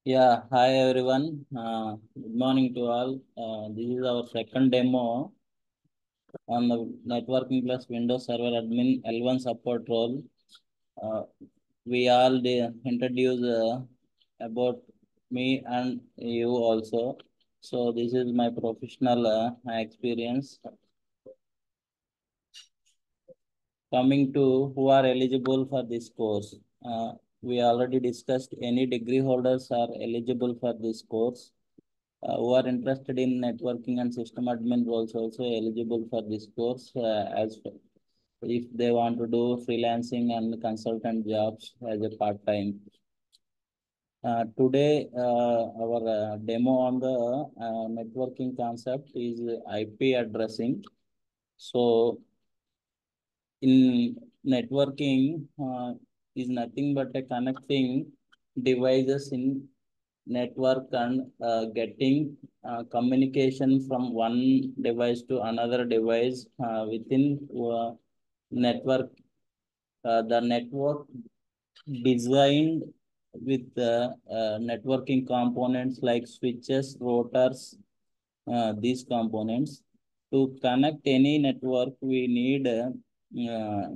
Hi everyone. Good morning to all. This is our second demo on the networking plus Windows Server Admin L1 support role. Uh, we all introduce about me and you also. So this is my professional experience. Coming to who are eligible for this course. We already discussed any degree holders are eligible for this course. Who are interested in networking and system admin roles also eligible for this course if they want to do freelancing and consultant jobs as a part-time. Today, our demo on the networking concept is IP addressing. So, in networking is nothing but a connecting devices in network and getting communication from one device to another device within network. The network designed with networking components like switches, routers, these components. To connect any network, we need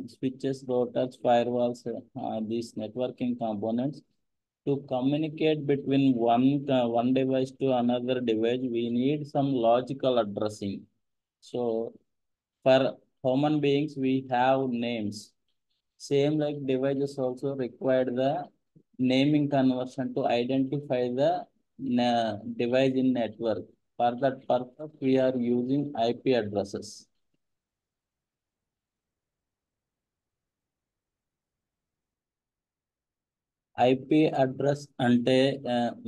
switches, routers, firewalls, these networking components. To communicate between one device to another device, we need some logical addressing. So for human beings, we have names. Same like devices also require the naming conversion to identify the device in network. For that purpose, we are using IP addresses. IP address అంటే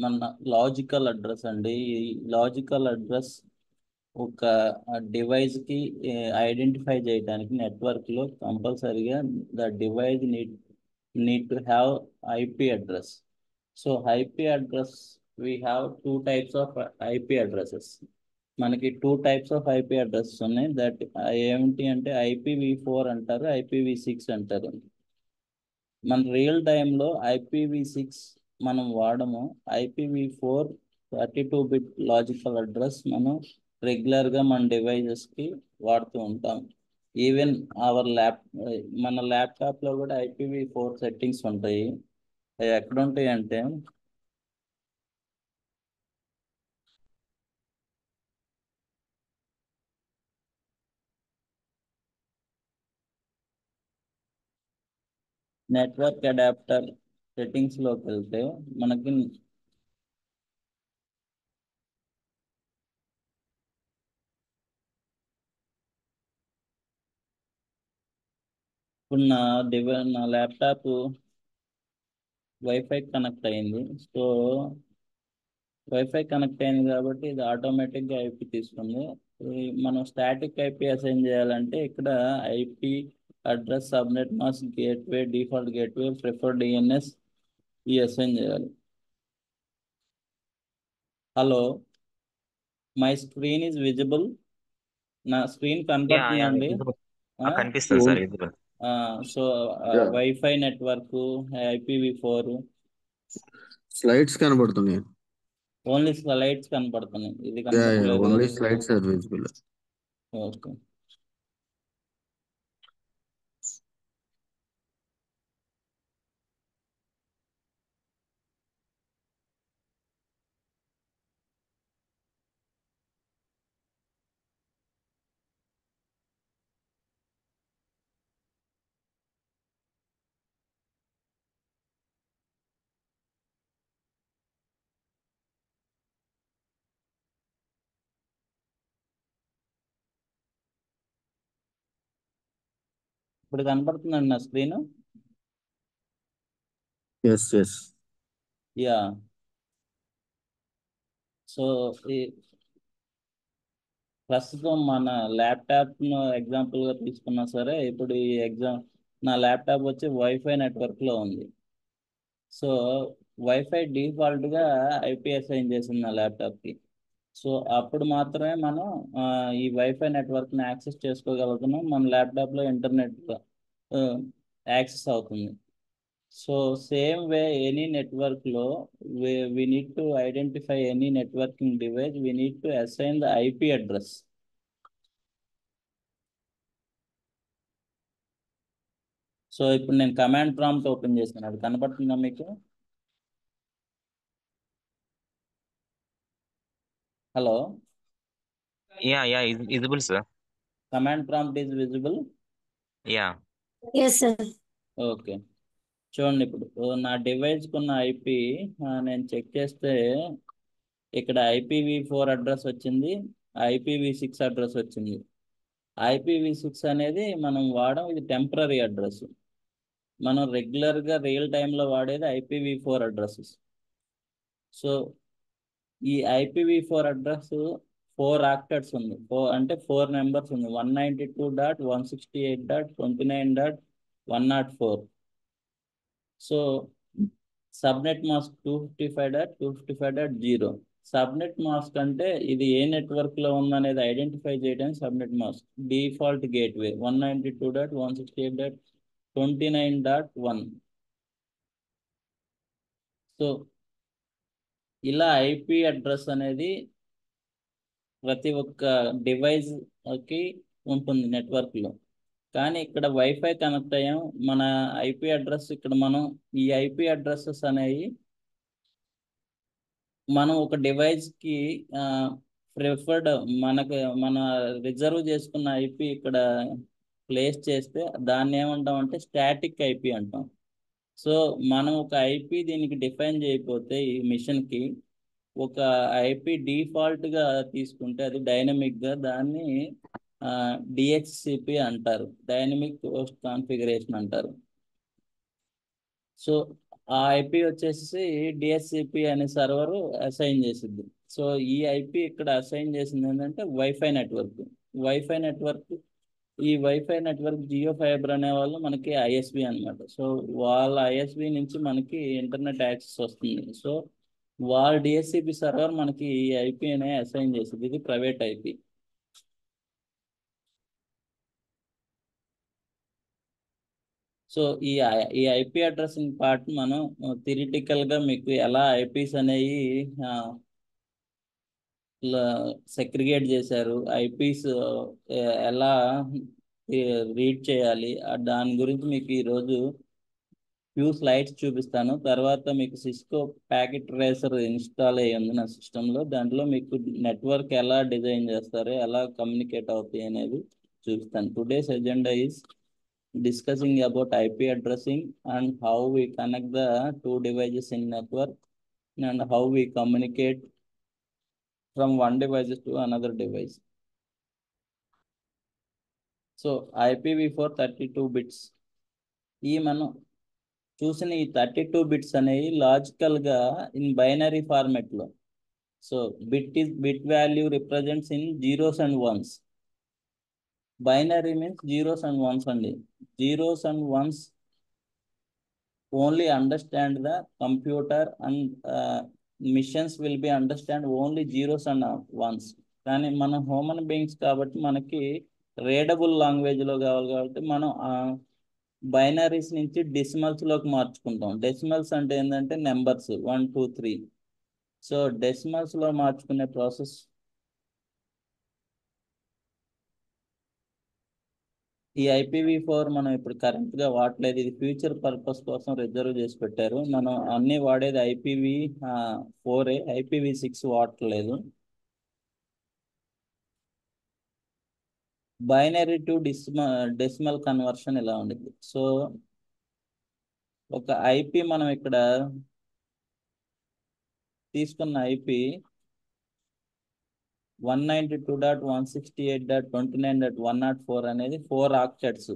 మన logical address అండి. ఈ logical address ఒక device కి identify చేయడానికి network లో కంపల్సరీగా the device need to have IP address. So IP address we have two types of IP addresses. మనకి two types of IP address ఉన్నాయి. దట్ ఏమిటి అంటే IPv4 అంటారు, IPv6 అంటారు. మన రియల్ టైంలో IPv6 మనం వాడము. IPv4 32-bit లాజికల్ అడ్రస్ మనం రెగ్యులర్గా మన డివైజెస్కి వాడుతూ ఉంటాం. ఈవెన్ మన ల్యాప్టాప్లో కూడా IPv4 సెట్టింగ్స్ ఉంటాయి. అవి ఎక్కడ ఉంటాయి అంటే నెట్వర్క్ అడాప్టర్ సెట్టింగ్స్లోకి వెళ్తే మనకి ఇప్పుడు నా ల్యాప్టాప్ వైఫై కనెక్ట్ అయింది. సో వైఫై కనెక్ట్ అయింది కాబట్టి ఇది ఆటోమేటిక్గా ఐపీ తీసుకుంది. మనం స్టాటిక్ ఐపీ అసైన్ చేయాలంటే ఇక్కడ IP address subnet mask gateway default gateway preferred DNS ఈ అసైన్ చేయాలి. Hello, my screen is visible. నా స్క్రీన్ కనపడుతుందండి. విజిబుల్. కనిపిస్తుంది sir visible. So Yeah. Wifi network IPv4 Slides కనబడుతున్నాయి. ఓన్లీ స్లైడ్స్ కనపడుతున్నాయి. ఇది Yeah, yeah. కనపడలేదు Only కదా. slides are visible. ఓకే, ఇప్పుడు కనపడుతుందండి నా screen. Yes, yes. Yeah, so ఈ ప్రస్తుతం మన ల్యాప్టాప్ ఎగ్జాంపుల్ గా తీసుకున్నా సరే, ఇప్పుడు ఈ నా ల్యాప్టాప్ వచ్చి వైఫై నెట్వర్క్ లో ఉంది. సో వైఫై డిఫాల్ట్ గా ఐపీ అసైన్ చేసింది నా ల్యాప్టాప్ కి. సో అప్పుడు మాత్రమే మనం ఈ వైఫై నెట్వర్క్ ని యాక్సెస్ చేసుకోగలుగుతున్నాం. మన ల్యాప్టాప్ లో ఇంటర్నెట్ యాక్సెస్ అవుతుంది. So same way any network లో we need to identify any networking device, we need to assign the IP address. So ఇప్పుడు నేను కమాండ్ ప్రాంప్ట్ ఓపెన్ చేశాను, అది కనపడుతుందా మీకు? Hello, Yeah, is visible, sir. Command prompt is visible? Yeah. Yes, sir. Okay, చూడండి ఇప్పుడు నా device కున్న ఐపీ నేను చెక్ చేస్తే ఇక్కడ IPv4 అడ్రస్ వచ్చింది, IPv6 అడ్రస్ వచ్చింది. IPv6 అనేది మనం వాడడం, ఇది టెంపరీ అడ్రస్. మనం రెగ్యులర్గా రియల్ టైంలో వాడేది IPv4 అడ్రస్సెస్. సో ఈ IPv4 అడ్రస్ 4 ఆక్టర్స్ ఉంది, అంటే 4 నెంబర్స్ ఉంది. 192.168.29.104. So subnet mask 255.255.0. Subnet mask అంటే ఇది ఏ నెట్వర్క్ లో ఉందనేది ఐడెంటిఫై చేయడానికి subnet mask. Default gateway 192.168.29.1. So ఇలా ఐపీ అడ్రస్ అనేది ప్రతి ఒక్క డివైస్ కి ఉంటుంది నెట్వర్క్ లో. కానీ ఇక్కడ వైఫై కనెక్ట్ అయ్యాం, మన ఐపీ అడ్రస్ ఇక్కడ మనం ఈ ఐపీ అడ్రస్సెస్ అనేవి మనం ఒక డివైస్ కి ప్రిఫర్డ్, మన రిజర్వ్ చేసుకున్న ఐపీ ఇక్కడ ప్లేస్ చేస్తే దాన్ని ఏమంటాం అంటే స్టాటిక్ ఐపీ అంటాం. సో మనం ఒక ఐపీ దీనికి డిఫైన్ చేయకపోతే ఈ మిషన్ కి ఒక ఐపీ డిఫాల్ట్ గా తీసుకుంటే అది డైనమిక్ గా దాన్ని డిహెచ్సిపి అంటారు, డైనమిక్ హోస్ట్ కాన్ఫిగరేషన్ అంటారు. సో ఆ ఐపీ వచ్చేసి డిహెచ్సిపి అనే సర్వర్ అసైన్ చేసింది. సో ఈ ఐపీ ఇక్కడ అసైన్ చేసింది ఏంటంటే వైఫై నెట్వర్క్. వైఫై నెట్వర్క్ ఈ వైఫై నెట్వర్క్ జియో ఫైబర్ అనే వాళ్ళు మనకి ఐఎస్బి అన్నమాట. సో వాళ్ళ ఐఎస్బి నుంచి మనకి ఇంటర్నెట్ యాక్సెస్ వస్తుంది. సో వాళ్ళ డిహెచ్సిపి సర్వర్ మనకి ఈ ఐపీ అనే అసైన్ చేసింది, ఇది ప్రైవేట్ ఐపీ. సో ఈ ఐపీ అడ్రసింగ్ పార్ట్ మనం థియరిటికల్ గా మీకు ఎలా ఐపీస్ అనేవి సెగ్రిగేట్ చేశారు, ఐపీస్ ఎలా రీడ్ చేయాలి, దాని గురించి మీకు ఈరోజు ఫ్యూ స్లైడ్స్ చూపిస్తాను. తర్వాత మీకు సిస్కో ప్యాకెట్ ట్రేసర్ ఇన్స్టాల్ అయ్యి ఉంది నా సిస్టంలో, దాంట్లో మీకు నెట్వర్క్ ఎలా డిజైన్ చేస్తారు, ఎలా కమ్యూనికేట్ అవుతాయి అనేది చూపిస్తాను. Today's agenda is discussing about IP addressing and how we connect the two devices in network and how we communicate from one device to another device. So IPv4 32 bits. ఈ మనం చూసిన ఈ 32 bits అనేవి logical గా in binary format లో. So bit value represents in zeros and ones. Binary means zeros and ones అండి. Zeros and ones only understand the computer and missions will be understand only zeros and ones. కానీ మనం human beings కాబట్టి మనకి readable language లో కావాలి కాబట్టి మనం binaries నుంచి డెసిమల్స్ లోకి మార్చుకుంటాం. డెసిమల్స్ అంటే ఏంటంటే నెంబర్స్ 1 2 3. సో డెసిమల్స్ లో మార్చుకునే ప్రాసెస్ ఈ IPv4 మనం ఇప్పుడు కరెంట్ గా వాడలేదు, ఇది ఫ్యూచర్ పర్పస్ కోసం రిజర్వ్ చేసి పెట్టారు. మనం అన్ని వాడేది IPv4, IPv6 వాడట్లేదు. బైనరీ టు డెసిమల్ కన్వర్షన్ ఇలా ఉండేది. సో ఒక ఐపీ మనం ఇక్కడ తీసుకున్న ఐపీ 192.168.29.104 అనేది 4 ఆక్టెట్స్.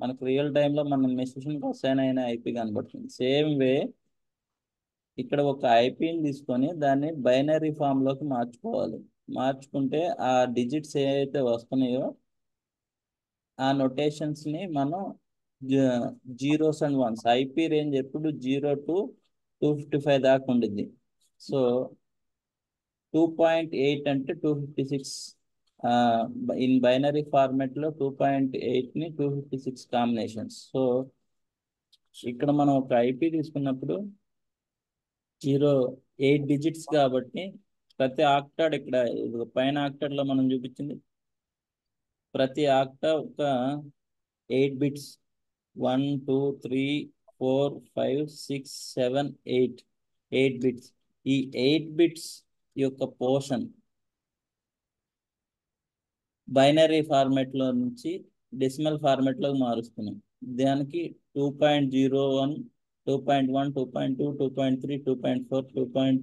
మనకు రియల్ టైంలో మన మెషిన్ అసైన్ అయిన ఐపీ కనబడుతుంది. సేమ్ వే ఇక్కడ ఒక ఐపీని తీసుకొని దాన్ని బైనరీ ఫామ్ లోకి మార్చుకోవాలి. మార్చుకుంటే ఆ డిజిట్స్ ఏవైతే వస్తున్నాయో ఆ నొటేషన్స్ ని మనం zeros and once. IP range ఎప్పుడు 0 to 255 దాకా ఉండిద్ది. సో 2.8 అంటే 256 ఇన్ బైనరీ ఫార్మెట్ లో 2.8 ని 256 కాంబినేషన్స్. సో ఇక్కడ మనం ఒక ఐపీ తీసుకున్నప్పుడు 8 డిజిట్స్ కాబట్టి ప్రతి ఆక్టాడ్ ఇక్కడ పైన ఆక్టాడ్ లో మనం చూపించింది ప్రతి ఆక్టా ఒక 8 బిట్స్ 1 2 3 4 5 6 7 8 బిట్స్. ఈ 8 బిట్స్ యొక్క పోర్షన్ బైనరీ ఫార్మాట్లో నుంచి డెసిమల్ ఫార్మాట్లోకి మారుస్తున్నాం. దానికి 2.01 2.1 2.2 2.3 2.4 2.2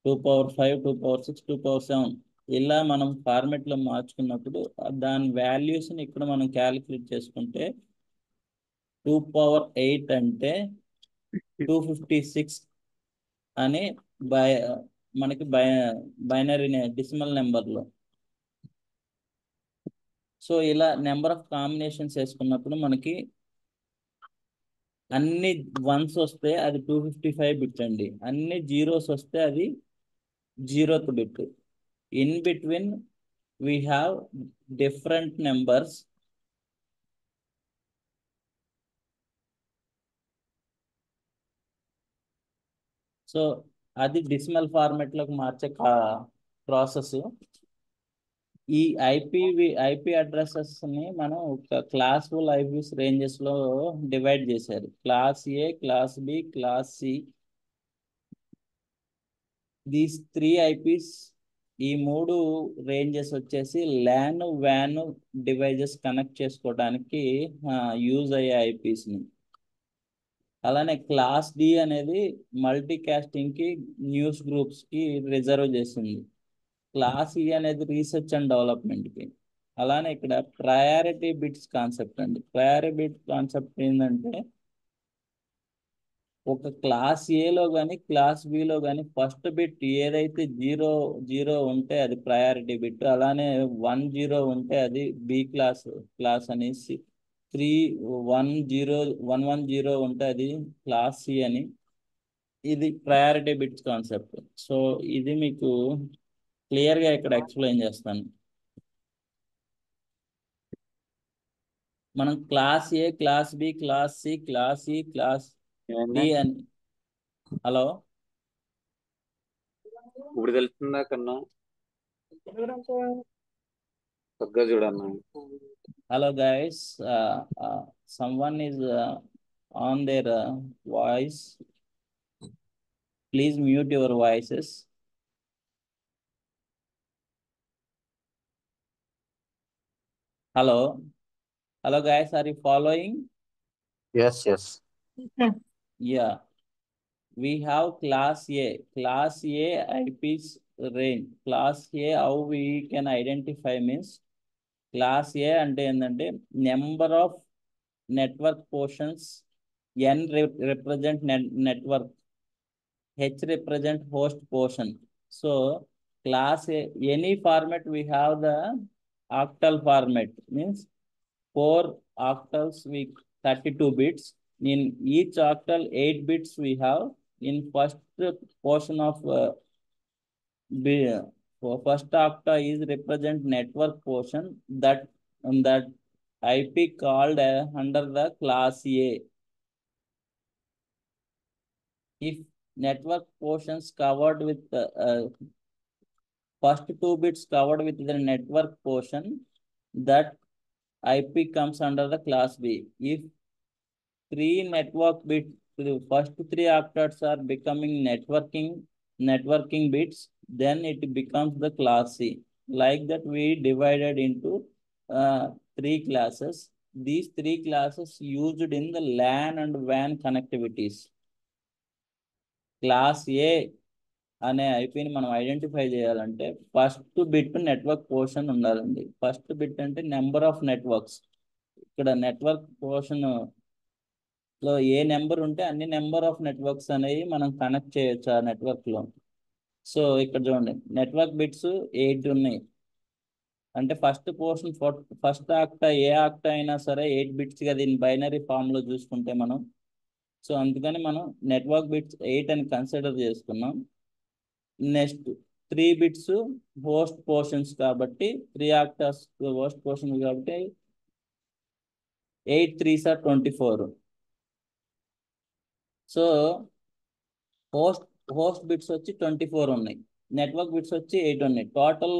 2/5 2/6 2/7 ఇలా మనం ఫార్మాట్లో మార్చుకున్నప్పుడు దాని వాల్యూస్ని ఇక్కడ మనం క్యాలిక్యులేట్ చేసుకుంటే 2/8 అంటే 256 అని మనకి బైనరీ డెసిమల్ నెంబర్లో. సో ఇలా నెంబర్ ఆఫ్ కాంబినేషన్స్ వేసుకున్నప్పుడు మనకి అన్ని వన్స్ వస్తే అది 255 బిట్ అండి, అన్ని జీరోస్ వస్తే అది 0th bit. In between we have different numbers. So అది డెసిమల్ ఫార్మాట్లోకి మార్చే ప్రాసెస్. ఈ ఐపీ అడ్రసెస్ ని మనం ఒక క్లాస్ ఫుల్ ఐపీస్ రేంజెస్ లో డివైడ్ చేశారు. Class A, class B, class C. These 3 IPs, ఈ 3 రేంజెస్ వచ్చేసి ల్యాన్ వ్యాన్ డివైజెస్ కనెక్ట్ చేసుకోవడానికి యూజ్ అయ్యే ఐపీస్ ని. అలానే క్లాస్ డి అనేది మల్టీకాస్టింగ్ కి, న్యూస్ గ్రూప్స్ కి రిజర్వ్ చేసింది. క్లాస్ ఈ అనేది రీసెర్చ్ అండ్ డెవలప్మెంట్ కి. అలానే ఇక్కడ ప్రయారిటీ బిట్స్ కాన్సెప్ట్ అండి. ప్రయారిటీ బిట్ కాన్సెప్ట్ ఏంటంటే ఒక క్లాస్ ఏలో కానీ క్లాస్ బిలో కానీ ఫస్ట్ బిట్ ఏదైతే 0 ఉంటే అది ప్రయారిటీ బిట్. అలానే 10 ఉంటే అది బి క్లాస్ అనేసి, 1110 ఉంటే అది క్లాస్ సి అని. ఇది ప్రయారిటీ బిట్స్ కాన్సెప్ట్. సో ఇది మీకు క్లియర్గా ఇక్కడ ఎక్స్ప్లెయిన్ చేస్తాను. మనం class A, class B, class C, class E, class D అని. హలో ఇప్పుడు తెలుస్తుందా కన్నా తగ్గ చూడన్నా. Hello guys, someone is on their voice. Please mute your voices. Hello guys, are you following? Yes. Yeah, we have class A IP's range. Class A, how we can identify means, class A అంటే ఏంటంటే number of network portions. N represent network, H represent host portion. So class A, any format we have the octal format means 4 octals with 32 bits. In each octal 8 bits we have. In first portion of first octa is represent network portion, that IP called under the class A. If network portions covered with first 2 bits covered with the network portion, that IP comes under the class B. If 3 network bits, the first 3 octets are becoming networking bits, then it becomes the class C. Like that we divided into 3 classes. These 3 classes used in the LAN and WAN connectivities. Class A అనే ఐపీని మనం identify చేయాలంటే first bit network portion ఉండాలండి. First bit అంటే number of networks. ఇక్కడ network portion లో ఏ number ఉంటే అన్ని నెంబర్ ఆఫ్ నెట్వర్క్స్ అనేవి మనం కనెక్ట్ చేయొచ్చు ఆ నెట్వర్క్ లో. సో ఇక్కడ చూడండి, నెట్వర్క్ బిట్స్ 8 ఉన్నాయి. అంటే ఫస్ట్ పోర్షన్, ఫస్ట్ ఆక్టా ఏ ఆక్టా అయినా సరే 8 బిట్స్ గా దీన్ని బైనరీ ఫామ్ లో చూసుకుంటే మనం. సో అందుకని మనం నెట్వర్క్ బిట్స్ 8 అని కన్సిడర్ చేసుకున్నాం. నెక్స్ట్ 3 బిట్స్ హోస్ట్ పోర్షన్స్ కాబట్టి 3 ఆక్టాస్ హోస్ట్ పోర్షన్స్ కాబట్టి 8 3s are 24. So host host bits వచ్చి 24 ఉన్నాయి, నెట్వర్క్ బిట్స్ వచ్చి 8 ఉన్నాయి. Total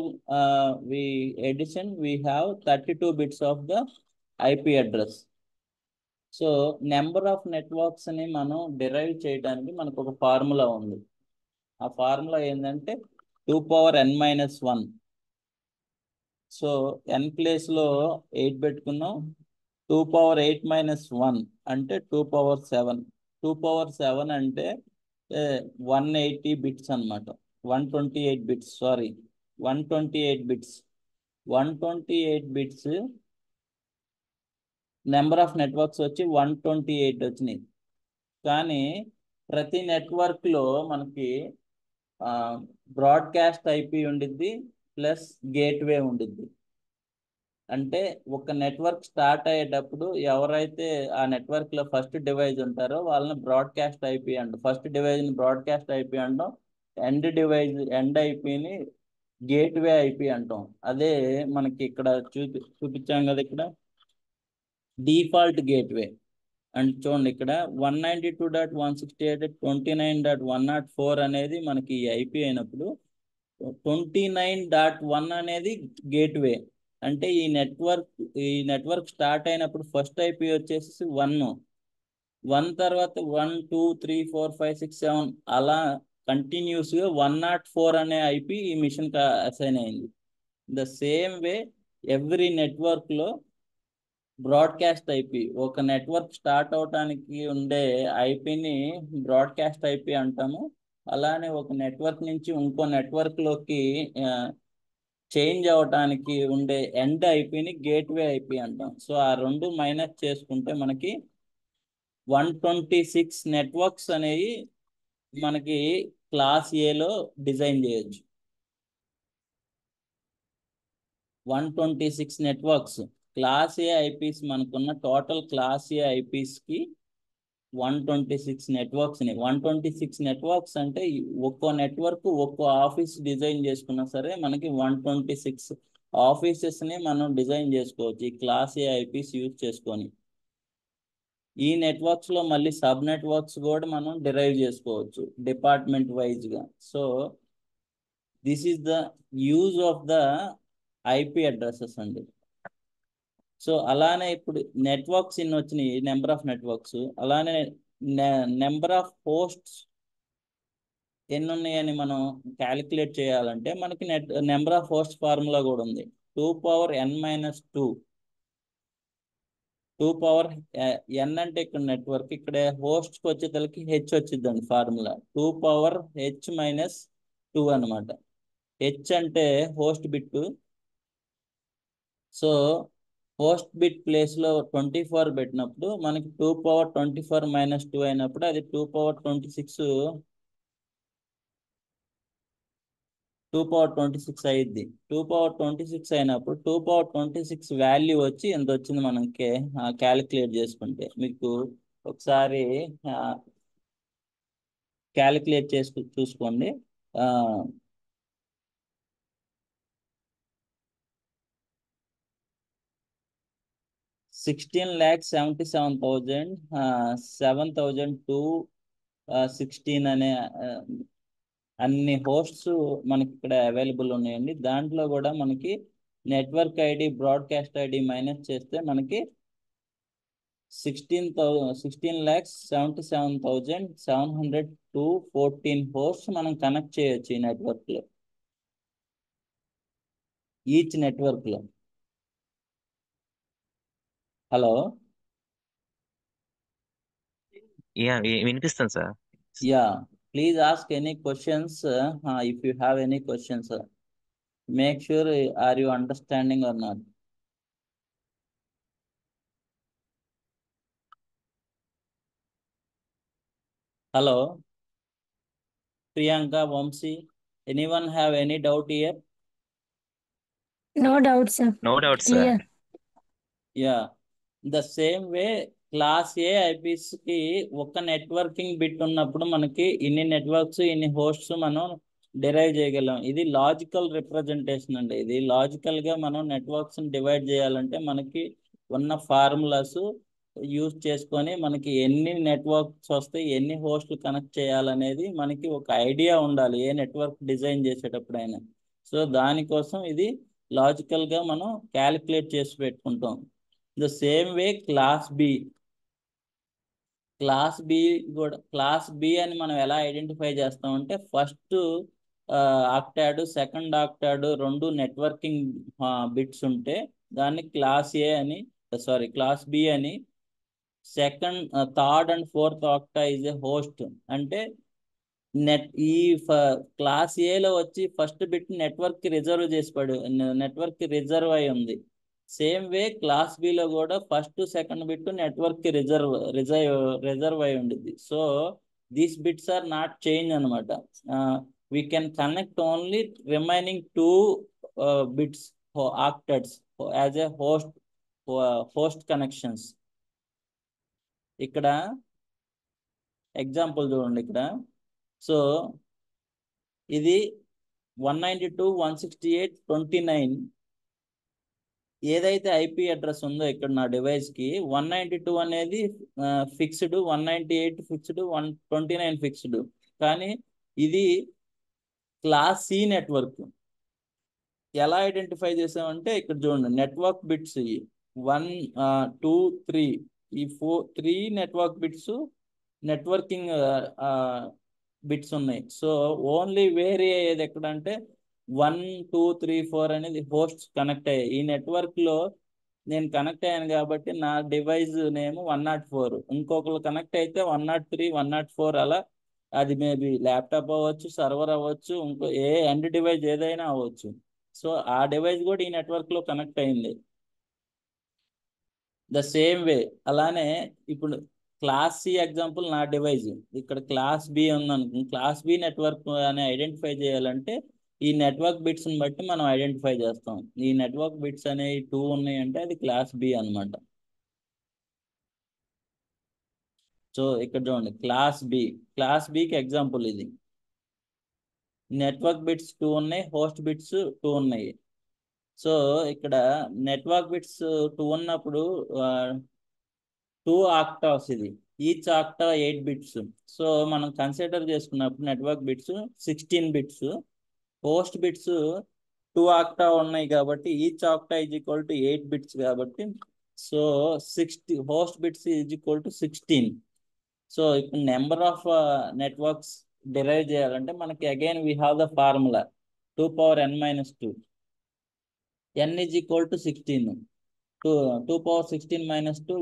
we addition we have 32 bits of the IP address. So number of networks ని మనం డిరైవ్ చేయడానికి మనకు ఒక ఫార్ములా ఉంది. ఆ ఫార్ములా ఏంటంటే 2^n-1. సో ఎన్ ప్లేస్ లో 8 పెట్టుకున్నాం. 2^8-1 అంటే 2^7. 2^7 అంటే 180 బిట్స్ అనమాట. 128 bits, sorry 128 bits. 128 bits number of networks వచ్చి 128 వచ్చినాయి. కానీ ప్రతి నెట్వర్క్ లో మనకి బ్రాడ్కాస్ట్ ఐపీ ఉండిద్ది ప్లస్ గేట్వే ఉండిద్ది. అంటే ఒక నెట్వర్క్ స్టార్ట్ అయ్యేటప్పుడు ఎవరైతే ఆ నెట్వర్క్ లో ఫస్ట్ డివైస్ ఉంటారో వాళ్ళని బ్రాడ్కాస్ట్ ఐపీ అంటాం. ఫస్ట్ డివైజ్ ని బ్రాడ్కాస్ట్ ఐపీ అంటాం. ఎండ్ ఐపీని గేట్వే ఐపీ అంటాం. అదే మనకి ఇక్కడ చూపించాం కదా, ఇక్కడ డిఫాల్ట్ గేట్వే అంటే చూడండి ఇక్కడ 192.168.29.104 అనేది మనకి ఐపీ అయినప్పుడు 29.1 అనేది గేట్వే. అంటే ఈ నెట్వర్క్ స్టార్ట్ అయినప్పుడు ఫస్ట్ ఐపీ వచ్చేసి 1 తర్వాత 1 2 3 4 5 6 7 అలా కంటిన్యూస్ గా 104 అనే ఐపీ ఈ మిషన్ కి అసైన్ అయింది. The same way every network లో బ్రాడ్కాస్ట్ ఐపీ, ఒక నెట్వర్క్ స్టార్ట్ అవటానికి ఉండే ఐపీని బ్రాడ్కాస్ట్ ఐపీ అంటాము. అలానే ఒక నెట్వర్క్ నుంచి ఇంకో నెట్వర్క్ లోకి చేంజ్ అవటానికి ఉండే ఎండ్ ఐపీని గేట్వే ఐపీ అంటాం. సో ఆ రెండు మైనస్ చేసుకుంటే మనకి 126 నెట్వర్క్స్ అనేవి మనకి క్లాస్ ఏలో డిజైన్ చేయొచ్చు. 126 నెట్వర్క్స్ క్లాస్ ఏ ఐపీస్, మనకున్న టోటల్ క్లాస్ ఏ ఐపీస్ కి 126 నెట్వర్క్స్. 126 నెట్వర్క్స్ అంటే ఒక్కో నెట్వర్క్ ఒక్కో ఆఫీస్ డిజైన్ చేసుకున్నా సరే మనకి 126 ఆఫీసెస్ ని మనం డిజైన్ చేసుకోవచ్చు ఈ క్లాస్ ఏ ఐపీస్ యూజ్ చేసుకొని. ఈ నెట్వర్క్స్ లో మళ్ళీ సబ్ నెట్వర్క్స్ కూడా మనం డిరైవ్ చేసుకోవచ్చు డిపార్ట్మెంట్ వైజ్ గా. So this is the use of the IP addresses అండి. సో అలానే ఇప్పుడు నెట్వర్క్స్ ఇన్ని వచ్చినాయి, నెంబర్ ఆఫ్ నెట్వర్క్స్. అలానే నెంబర్ ఆఫ్ హోస్ట్స్ ఎన్ని ఉన్నాయని మనం క్యాలిక్యులేట్ చేయాలంటే మనకి నెంబర్ ఆఫ్ హోస్ట్ ఫార్ములా కూడా ఉంది. 2^n-2. 2^n అంటే ఇక్కడ నెట్వర్క్, ఇక్కడ హోస్ట్ కి వచ్చేసరికి హెచ్ వచ్చిందండి ఫార్ములా. 2^h-2 అనమాట. హెచ్ అంటే host bit. So host bit place లో 24 పెట్టినప్పుడు మనకి 2^24-2 అయినప్పుడు అది 2^26 అయ్యిద్ది. 2^26 అయినప్పుడు 2^26 వాల్యూ వచ్చి ఎంత వచ్చింది మనకి క్యాలిక్యులేట్ చేసుకుంటే మీకు ఒకసారి క్యాలిక్యులేట్ చేసి చూసుకోండి. 16,77,7,216 అనే అన్ని హోస్ట్స్ మనకి ఇక్కడ అవైలబుల్ ఉన్నాయండి. దాంట్లో కూడా మనకి network ID broadcast ID minus చేస్తే మనకి 16,77,714 హోస్ట్స్ మనం కనెక్ట్ చేయొచ్చు ఈ నెట్వర్క్ లో, ఈచ్ నెట్వర్క్ లో. హలో, వినిపిస్తుంది sir. Yeah, please ask any questions if you have any questions. Make sure are you understanding or not. Hello, Priyanka, Vamsi, anyone have any doubt here? No doubt, sir. No doubt sir. Clear. Yeah, the same way class A IPs కి ఒక networking bit ఉన్నప్పుడు మనకి ఇన్ని networks ఇన్ని hosts మనం derive చేయగలం. ఇది logical representation అండి. ఇది లాజికల్ గా మనం నెట్వర్క్స్ డివైడ్ చేయాలంటే మనకి ఉన్న ఫార్ములాస్ యూజ్ చేసుకొని మనకి ఎన్ని నెట్వర్క్స్ వస్తాయి, ఎన్ని హోస్ట్లు కనెక్ట్ చేయాలనేది మనకి ఒక ఐడియా ఉండాలి ఏ నెట్వర్క్ డిజైన్ చేసేటప్పుడైనా. సో దానికోసం ఇది లాజికల్గా మనం క్యాలిక్యులేట్ చేసి పెట్టుకుంటాం. The same way class B class B అని మనం ఎలా ఐడెంటిఫై చేస్తామంటే ఫస్ట్ ఆక్టాడ్, సెకండ్ ఆక్టాడ్ రెండు నెట్వర్కింగ్ బిట్స్ ఉంటే దాన్ని క్లాస్ ఏ అని, క్లాస్ బి అని. Second, third and fourth octet is a host. అంటే ఈ క్లాస్ ఏలో వచ్చి ఫస్ట్ బిట్ నెట్వర్క్ కి రిజర్వ్ నెట్వర్క్ కి రిజర్వ్ అయి ఉంది. సేమ్ వే క్లాస్ బిలో కూడా ఫస్ట్ సెకండ్ బిట్ నెట్వర్క్ కి రిజర్వ్ అయి ఉండిద్ది. So these bits are not change అనమాట. We can connect only remaining 2 bits octets as a host connections. ఇక్కడ ఎగ్జాంపుల్ చూడండి ఇక్కడ. సో ఇది 192.168.29 ఏదైతే ఐపీ అడ్రస్ ఉందో ఇక్కడ నా డివైస్ కి 192 అనేది ఫిక్స్డ్, 198 ఫిక్స్డ్, 129 ఫిక్స్డ్. కానీ ఇది క్లాస్ సి నెట్వర్క్. ఎలా ఐడెంటిఫై చేసామంటే ఇక్కడ చూడండి నెట్వర్క్ బిట్స్ 1, 2, 3 ఈ 3 నెట్వర్క్ బిట్స్ నెట్వర్కింగ్ బిట్స్ ఉన్నాయి. సో ఓన్లీ వేరే అయ్యేది ఎక్కడంటే 1, 2, 3, 4 అనేది హోస్ట్స్ కనెక్ట్ అయ్యాయి. ఈ నెట్వర్క్ లో నేను కనెక్ట్ అయ్యాను కాబట్టి నా డివైస్ నేమ్ 104, ఇంకొకరు కనెక్ట్ అయితే 103, 104 అలా. అది మేబీ ల్యాప్టాప్ అవ్వచ్చు, సర్వర్ అవ్వచ్చు, ఇంకో ఎండ్ డివైస్ ఏదైనా అవ్వచ్చు. సో ఆ డివైస్ కూడా ఈ నెట్వర్క్ లో కనెక్ట్ అయింది. ద సేమ్ వే అలానే ఇప్పుడు క్లాస్ సి ఎగ్జాంపుల్ నా డివైస్, ఇక్కడ క్లాస్ బి ఉందనుకో. క్లాస్ బి నెట్వర్క్ అని ఐడెంటిఫై చేయాలంటే ఈ నెట్వర్క్ బిట్స్ ని బట్టి మనం ఐడెంటిఫై చేస్తాం. ఈ నెట్వర్క్ బిట్స్ అనేవి 2 ఉన్నాయంటే అది క్లాస్ బి అనమాట. సో ఇక్కడ చూడండి క్లాస్ బికి ఎగ్జాంపుల్ ఇది. నెట్వర్క్ బిట్స్ 2 ఉన్నాయి, హోస్ట్ బిట్స్ 2 ఉన్నాయి. సో ఇక్కడ నెట్వర్క్ బిట్స్ 2 ఉన్నప్పుడు 2 ఆక్టావ్స్ ఇది. Each octet 8 bits. సో మనం కన్సిడర్ చేసుకున్నప్పుడు network bits 16 bits, host bits 2 octet ఉన్నాయి కాబట్టి each octet is equal to 8 bits కాబట్టి so 60 host bits is equal to 16. So ఇప్పుడు నెంబర్ ఆఫ్ నెట్వర్క్స్ డిరైవ్ చేయాలంటే మనకి again we have the formula 2n-2. n is equal to 16. 2 power 16 minus 2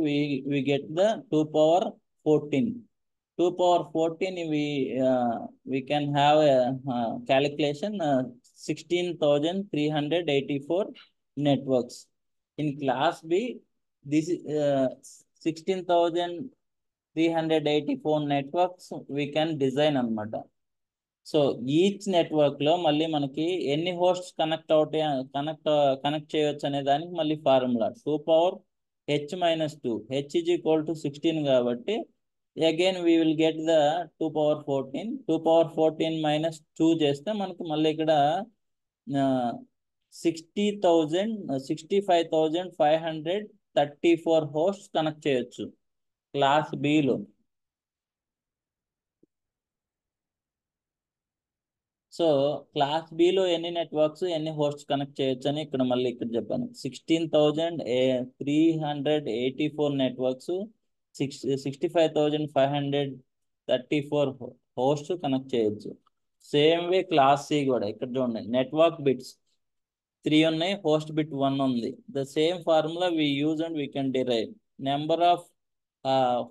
we get the 2 power 14. 2 power 14 we can have a calculation 16,384 networks. In class B this 16,384 networks we can design అనమాట. So each network లో మళ్ళీ మనకి ఎన్ని hosts connect చేయవచ్చు అనే దానికి మళ్ళీ formula 2 power h-2. h is equal to 16 కాబట్టి again we will get the 2 power 14. 2 power 14 minus 2 చేస్తే మనకి మళ్ళీ ఇక్కడ 65,534 హోస్ట్స్ కనెక్ట్ చేయొచ్చు class below. So class below ఎన్ని నెట్వర్క్స్ ఎన్ని హోస్ట్స్ కనెక్ట్ చేయొచ్చు అని ఇక్కడ మళ్ళీ ఇక్కడ చెప్పాను. 16,384 నెట్వర్క్స్, 65,534 హోస్ట్ కనెక్ట్ చేయొచ్చు. సేమ్ వే క్లాస్ సి కూడా ఇక్కడ చూడండి నెట్వర్క్ బిట్స్ 3 ఉన్నాయి, హోస్ట్ బిట్ 1 ఉంది. The same formula we use and we can derive number of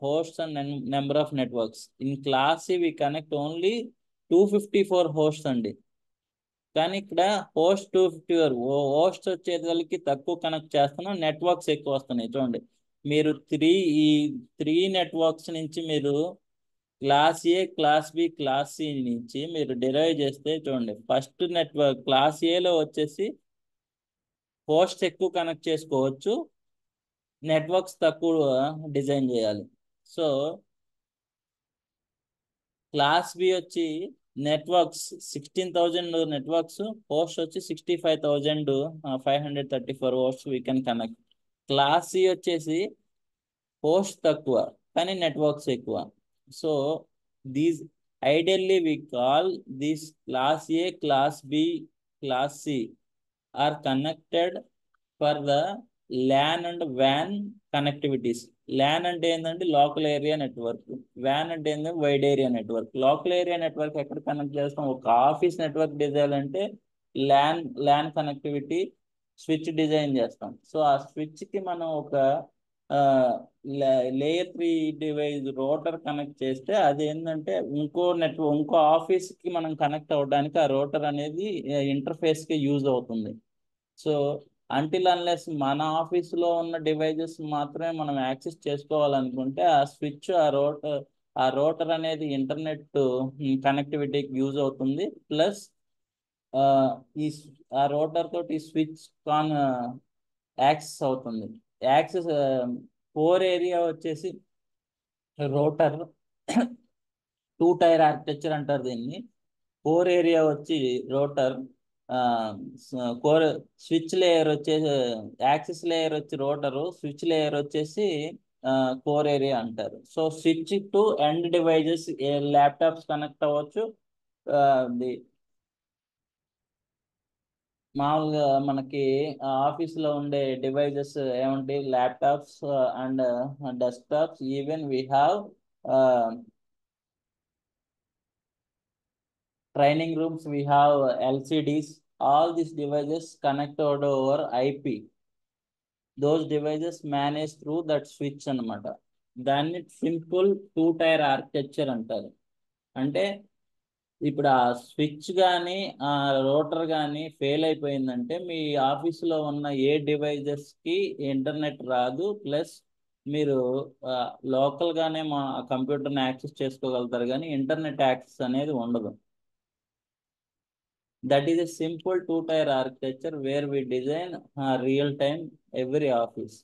hosts and number of networks. In class C we connect only 254 hosts అండి. కానీ ఇక్కడ host 254 host వచ్చేసరికి తక్కువ కనెక్ట్ చేస్తున్నాం, నెట్వర్క్స్ ఎక్కువ వస్తున్నాయి. చూడండి మీరు 3 నెట్వర్క్స్ నుంచి మీరు class A, class B, class C నుంచి మీరు డిరైవ్ చేస్తే చూడండి ఫస్ట్ నెట్వర్క్ క్లాస్ ఏలో వచ్చేసి హోస్ట్ ఎక్కువ కనెక్ట్ చేసుకోవచ్చు, నెట్వర్క్స్ తక్కువ డిజైన్ చేయాలి. సో క్లాస్ బి వచ్చి నెట్వర్క్స్ 16,000 నెట్వర్క్స్, హోస్ట్ వచ్చి 65,534 host we can connect. Class C వచ్చేసి హోస్ట్ తక్కువ కానీ నెట్వర్క్స్ ఎక్కువ. So these ideally we call this class A, class B, class C are connected for the LAN and వ్యాన్ connectivities. LAN అంటే ఏంటంటే local area network, వ్యాన్ అంటే ఏంటంటే wide area network. Local area network ఎక్కడ కనెక్ట్ చేస్తాం? ఒక ఆఫీస్ నెట్వర్క్ డిజైన్ అంటే ల్యాన్ కనెక్టివిటీ స్విచ్ డిజైన్ చేస్తాం. సో ఆ స్విచ్ కి మనం ఒక లేయర్ 3 డివైస్ రోటర్ కనెక్ట్ చేస్తే అది ఏంటంటే ఇంకో ఆఫీస్ కి మనం కనెక్ట్ అవ్వడానికి ఆ రోటర్ అనేది ఇంటర్ఫేస్ కి యూజ్ అవుతుంది. సో అంటిల్ అన్లెస్ మన ఆఫీస్లో ఉన్న డివైజెస్ మాత్రమే మనం యాక్సెస్ చేసుకోవాలనుకుంటే ఆ స్విచ్, ఆ రోటర్ అనేది ఇంటర్నెట్ కనెక్టివిటీకి యూజ్ అవుతుంది. ప్లస్ ఈ ఆ రోటర్ తోటి స్విచ్ యాక్సెస్ అవుతుంది. యాక్సెస్ కోర్ ఏరియా వచ్చేసి రోటర్ 2 టైర్ ఆర్కిటెక్చర్ అంటారు దీన్ని. కోర్ ఏరియా వచ్చి రోటర్, కోర్ స్విచ్ లేయర్ వచ్చేసి యాక్సెస్ లేయర్ వచ్చి రోటరు, స్విచ్ లేయర్ వచ్చేసి కోర్ ఏరియా అంటారు. So switch to end devices laptops connect అవ్వచ్చు. మామూలుగా మనకి ఆఫీస్లో ఉండే డివైజెస్ ఏమంటే laptops and desktops. Even we have training rooms, we have LCDs. All these devices connected over IP. Those devices managed through that switch అన్నమాట. దాన్ని simple 2 tyre architecture అంటారు. అంటే ఇప్పుడు ఆ స్విచ్ కానీ ఆ రోటర్ కానీ ఫెయిల్ అయిపోయిందంటే మీ ఆఫీసులో ఉన్న ఏ డివైజెస్కి ఇంటర్నెట్ రాదు. ప్లస్ మీరు లోకల్గానే మా కంప్యూటర్ని యాక్సెస్ చేసుకోగలుగుతారు కానీ ఇంటర్నెట్ యాక్సెస్ అనేది ఉండదు. That is a simple 2 tier architecture where we design real time every office.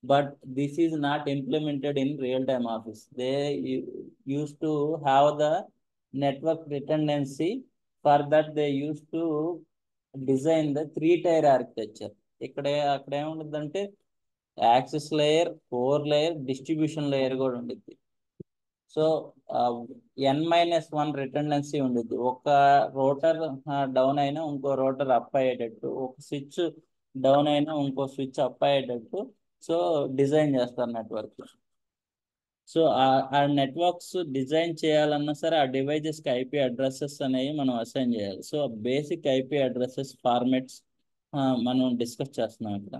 But this is not implemented in real time office. They used to have the network redundancy. For that they used to design the 3 tier architecture. అక్కడ ఏముంటుందంటే access layer, core layer, distribution layer కూడా ఉంటుంది. So n-1 రిటర్నెన్సీ ఉండేది. ఒక rotor down అయినా ఇంకో rotor up అయ్యేటట్టు, ఒక స్విచ్ డౌన్ అయినా ఇంకో స్విచ్ అప్ అయ్యేటట్టు సో డిజైన్ చేస్తారు నెట్వర్క్. సో ఆ నెట్వర్క్స్ డిజైన్ చేయాలన్నా సరే ఆ డివైజెస్కి ఐపీ అడ్రసెస్ అనేవి మనం అసైన్ చేయాలి. So basic IP addresses formats మనం డిస్కస్ చేస్తున్నాం ఇక్కడ.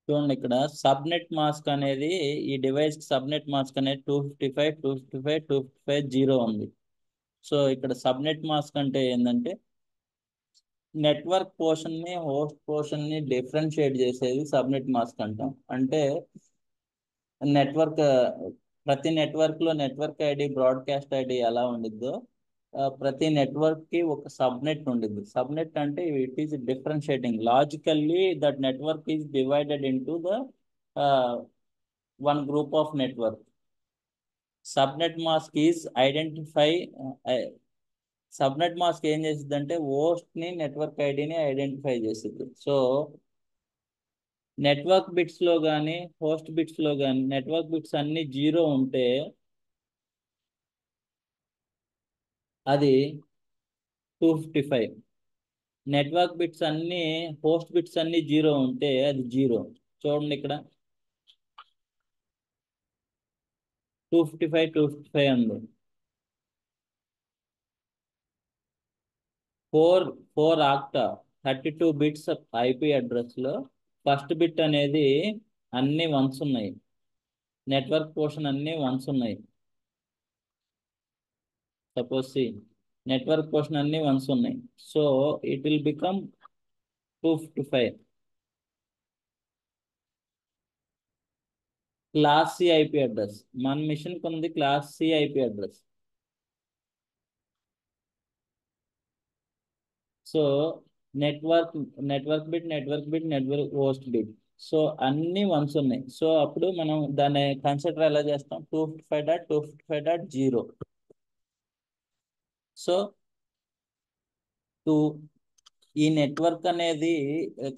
చూడండి ఇక్కడ సబ్నెట్ మాస్క్ అనేది ఈ డివైస్ సబ్నెట్ మాస్క్ అనేది 255.255.255.0 ఉంది. సో ఇక్కడ సబ్నెట్ మాస్క్ అంటే ఏంటంటే నెట్వర్క్ పోర్షన్ ని, హోస్ట్ పోర్షన్ ని డిఫరెన్షియేట్ చేసేది సబ్నెట్ మాస్క్ అంటాం. అంటే నెట్వర్క్, ప్రతి నెట్వర్క్ లో నెట్వర్క్ ఐడి, బ్రాడ్కాస్ట్ ఐడి ఎలా ఉండిద్దో ప్రతి నెట్వర్క్ కి ఒక సబ్నెట్ ఉండిద్ది. సబ్నెట్ అంటే it is differentiating logically that network is divided into the one group of network. Subnet mask is subnet mask ఏం చేసిద్ది అంటే హోస్ట్ ని, నెట్వర్క్ ఐడిని ఐడెంటిఫై చేసిద్ది. సో నెట్వర్క్ బిట్స్ లో కానీ హోస్ట్ బిట్స్ లో కానీ నెట్వర్క్ బిట్స్ అన్ని 0 ఉంటే అది 255. నెట్వర్క్ బిట్స్ అన్ని, హోస్ట్ బిట్స్ అన్ని 0 ఉంటే అది 0. చూడండి ఇక్కడ 255 ఉంది. 4 ఆక్టా 32 బిట్స్ ఐపీ అడ్రస్ లో ఫస్ట్ బిట్ అనేది అన్ని 1s ఉన్నాయి. నెట్వర్క్ పోర్షన్ అన్ని 1s ఉన్నాయి. సపోజ్ నెట్వర్క్ పోర్షన్ అన్ని 1s ఉన్నాయి. So it will become 255. Class C IP address మన మిషన్ ఉంది, class C IP address. So network bit, network host bit, so అన్ని 1s ఉన్నాయి. సో అప్పుడు మనం దాన్ని కన్సిడర్ ఎలా చేస్తాం? 255.255.0. సో టు ఈ నెట్వర్క్ అనేది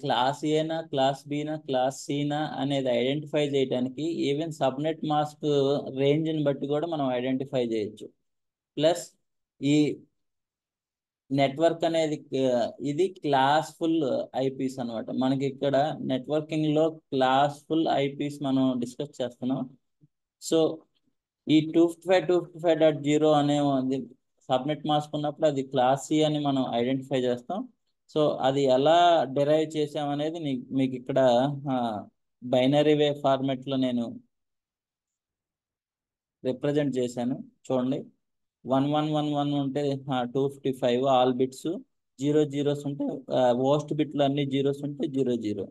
క్లాస్ ఏనా, క్లాస్ బీనా, క్లాస్ సీనా అనేది ఐడెంటిఫై చేయడానికి ఈవెన్ సబ్నెట్ మాస్క్ రేంజ్ని బట్టి కూడా మనం ఐడెంటిఫై చేయొచ్చు. ప్లస్ ఈ నెట్వర్క్ అనేది ఇది క్లాస్ ఫుల్ ఐపీస్ అనమాట. మనకి ఇక్కడ నెట్వర్కింగ్ లో క్లాస్ ఫుల్ ఐపీస్ మనం డిస్కస్ చేస్తున్నాం. సో ఈ 255.255.0 అనే సబ్నెట్ మాస్క్ ఉన్నప్పుడు అది క్లాస్ సి అని మనం ఐడెంటిఫై చేస్తాం. సో అది ఎలా డిరైవ్ చేసామనేది మీకు ఇక్కడ బైనరీ వే ఫార్మెట్ లో నేను రిప్రజెంట్ చేశాను. చూడండి, 1111 ఉంటే 255 ఆల్ బిట్స్, 00s ఉంటే వోస్ట్ బిట్లు అన్ని జీరోస్ ఉంటే 00.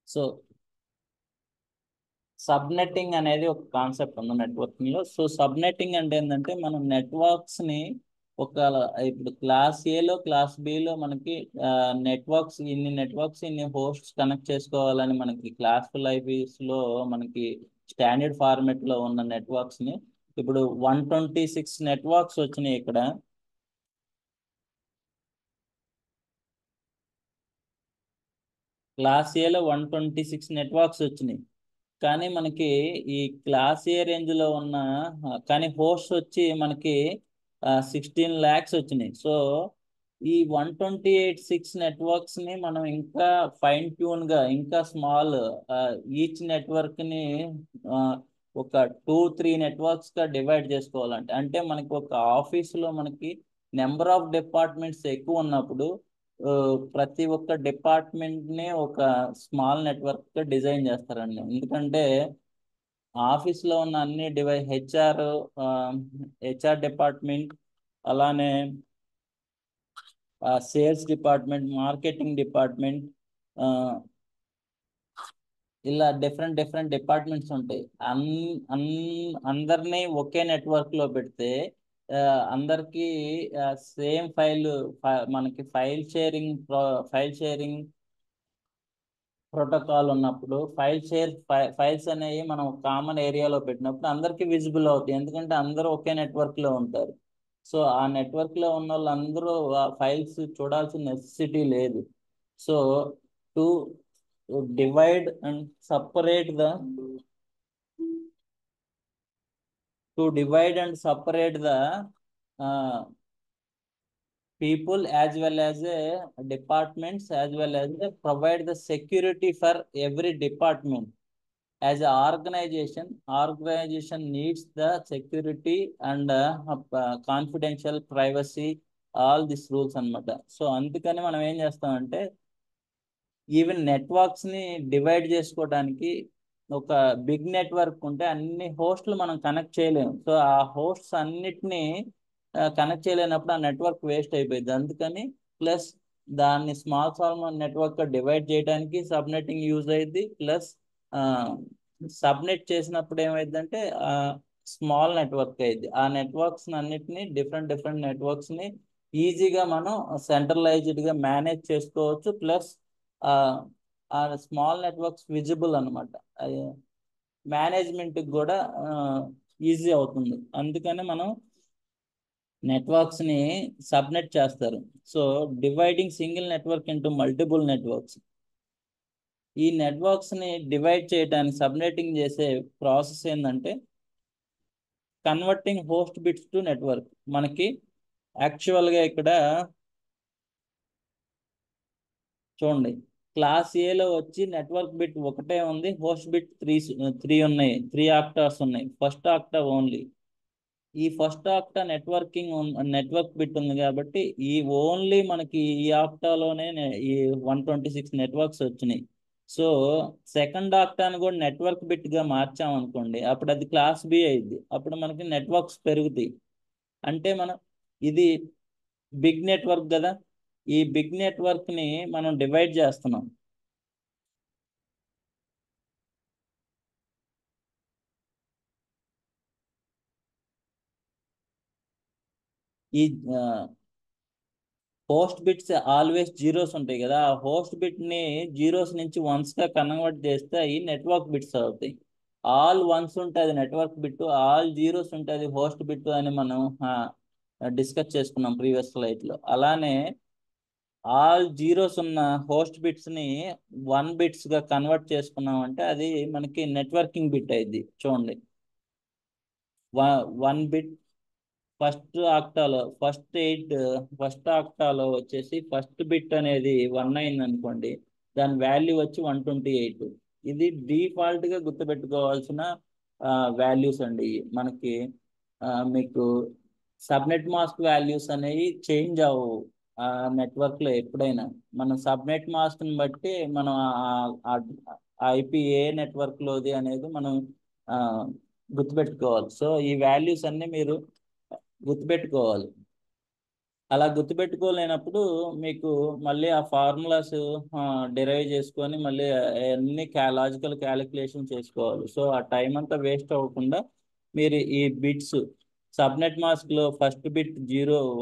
సో సబ్నెట్టింగ్ అనేది ఒక కాన్సెప్ట్ ఉంది నెట్వర్కింగ్ లో. సో సబ్నెట్టింగ్ అంటే ఏంటంటే మనం నెట్వర్క్స్ ని ఒక ఇప్పుడు క్లాస్ ఏలో క్లాస్ బిలో మనకి ఇన్ని హోస్ట్స్ కనెక్ట్ చేసుకోవాలని మనకి క్లాస్ ఫుల్ ఐపీస్ లో మనకి స్టాండర్డ్ ఫార్మెట్ లో ఉన్న నెట్వర్క్స్ ని ఇప్పుడు 126 నెట్వర్క్స్ వచ్చినాయి. ఇక్కడ క్లాస్ ఏలో 126 నెట్వర్క్స్ వచ్చినాయి. కానీ మనకి ఈ క్లాస్ ఏ రేంజ్ లో ఉన్న కానీ హోస్ట్ వచ్చి మనకి 16 lakhs వచ్చినాయి. సో ఈ 128.6 నెట్వర్క్స్ ని మనం ఇంకా ఫైన్ ట్యూన్ గా ఇంకా స్మాల్ ఈచ్ నెట్వర్క్ ని ఆ, ఒక 2-3 నెట్వర్క్స్ గా డివైడ్ చేసుకోవాలంటే, అంటే మనకి ఒక ఆఫీస్ లో మనకి నెంబర్ ఆఫ్ డిపార్ట్మెంట్స్ ఎక్కువ ఉన్నప్పుడు ఆ, ప్రతి ఒక్క డిపార్ట్మెంట్ ని ఒక స్మాల్ నెట్వర్క్ గా డిజైన్ చేస్తారండి. ఎందుకంటే ఆఫీస్ లో ఉన్న అన్ని హెచ్ఆర్ డిపార్ట్మెంట్, అలానే సేల్స్ డిపార్ట్మెంట్, మార్కెటింగ్ డిపార్ట్మెంట్, ఇలా డిఫరెంట్ డిఫరెంట్ డిపార్ట్మెంట్స్ ఉంటాయి. అన్ అందరినీ ఒకే నెట్వర్క్ లో పెడితే ఆ, అందరికీ సేమ్ మనకి ఫైల్ షేరింగ్ ప్రోటోకాల్ ఉన్నప్పుడు ఫైల్స్ అనేవి మనం కామన్ ఏరియాలో పెట్టినప్పుడు అందరికీ విజిబుల్ అవుతాయి. ఎందుకంటే అందరూ ఒకే నెట్వర్క్ లో ఉంటారు. సో ఆ నెట్వర్క్ లో ఉన్న వాళ్ళందరూ ఆ ఫైల్స్ చూడాల్సిన నెసెసిటీ లేదు. So to divide and separate the people as well as departments, as well as provide the security for every department. As an organization needs the security and confidential privacy, all these rules అన్నమాట. So అందుకని మనం ఏం చేస్తామంటే even networks ని divide చేసుకోవడానికి ఒక big network ఉంటే అన్ని హోస్ట్లు మనం కనెక్ట్ చేయలేము. సో ఆ హోస్ట్స్ అన్నిటినీ కనెక్ట్ చేయలేనప్పుడు ఆ నెట్వర్క్ వేస్ట్ అయిపోయింది. అందుకని ప్లస్ దాన్ని స్మాల్ నెట్వర్క్ డివైడ్ చేయడానికి సబ్నెట్టింగ్ యూజ్ అయ్యింది. ప్లస్ సబ్నెట్ చేసినప్పుడు ఏమైందంటే స్మాల్ నెట్వర్క్ అయింది. ఆ నెట్వర్క్స్ అన్నిటిని డిఫరెంట్ నెట్వర్క్స్ ని ఈజీగా మనం సెంట్రలైజ్డ్ గా మేనేజ్ చేసుకోవచ్చు. ప్లస్ ఆ స్మాల్ నెట్వర్క్స్ విజిబుల్ అనమాట, మేనేజ్మెంట్ కూడా ఈజీ అవుతుంది. అందుకని మనం నెట్వర్క్స్ ని సబ్నెట్ చేస్తారు. So dividing single network into multiple networks, ఈ నెట్వర్క్స్ ని డివైడ్ చేయడానికి సబ్నెటింగ్ చేసే ప్రాసెస్ ఏంటంటే converting host bits to network. మనకి యాక్చువల్గా ఇక్కడ చూడండి, క్లాస్ ఏలో వచ్చి నెట్వర్క్ బిట్ ఒకటే ఉంది, హోస్ట్ బిట్ త్రీ ఉన్నాయి, 3 ఆక్టాస్ ఉన్నాయి. ఫస్ట్ ఆక్టా ఓన్లీ, ఈ ఫస్ట్ ఆక్టా నెట్వర్క్ బిట్ ఉంది కాబట్టి ఈ ఓన్లీ మనకి ఈ ఆక్టాలోనే ఈ 126 నెట్వర్క్స్ వచ్చినాయి. సో సెకండ్ ఆక్టాను కూడా నెట్వర్క్ బిట్ గా మార్చామనుకోండి, అప్పుడు అది క్లాస్ బి అయింది. అప్పుడు మనకి నెట్వర్క్స్ పెరుగుతాయి. అంటే మనం ఇది బిగ్ నెట్వర్క్ కదా, ఈ బిగ్ నెట్వర్క్ ని మనం డివైడ్ చేస్తున్నాం. ఈ హోస్ట్ బిట్స్ ఆల్వేస్ జీరోస్ ఉంటాయి కదా, ఆ హోస్ట్ బిట్ ని జీరోస్ నుంచి వన్స్ గా కన్వర్ట్ చేస్తే అవి నెట్వర్క్ బిట్స్ అవుతాయి. ఆల్ వన్స్ ఉంటుంది నెట్వర్క్ బిట్, ఆల్ జీరోస్ ఉంటుంది హోస్ట్ బిట్ అని మనం డిస్కస్ చేసుకున్నాం ప్రీవియస్ స్లైడ్ లో. అలానే ఆల్ జీరోస్ ఉన్న హోస్ట్ బిట్స్ ని 1 బిట్స్ గా కన్వర్ట్ చేసుకున్నాం అంటే అది మనకి నెట్వర్కింగ్ బిట్ అయింది. చూడండి, 1 బిట్ ఫస్ట్ ఆక్టాలో వచ్చేసి ఫస్ట్ బిట్ అనేది 1 అయింది అనుకోండి, దాని వాల్యూ వచ్చి 128. ఇది డిఫాల్ట్ గా గుర్తుపెట్టుకోవాల్సిన వాల్యూస్ అండి. మనకి మీకు సబ్నెట్ మాస్క్ వాల్యూస్ అనేవి చేంజ్ అవ్వవు ఆ నెట్వర్క్ లో. ఎప్పుడైనా మనం సబ్నెట్ మాస్క్ ని బట్టి మనం ఐపీ ఏ నెట్వర్క్ లోది అనేది మనం ఆ, గుర్తుపెట్టుకోవాలి. సో ఈ వాల్యూస్ అన్ని మీరు గుర్తుపెట్టుకోవాలి. అలా గుర్తుపెట్టుకోలేనప్పుడు మీకు మళ్ళీ ఆ ఫార్ములాస్ డిరైవ్ చేసుకొని మళ్ళీ అన్ని లాజికల్ క్యాలిక్యులేషన్ చేసుకోవాలి. సో ఆ టైం అంతా వేస్ట్ అవ్వకుండా మీరు ఈ బిట్స్ సబ్నెట్ మాస్క్ లో ఫస్ట్ బిట్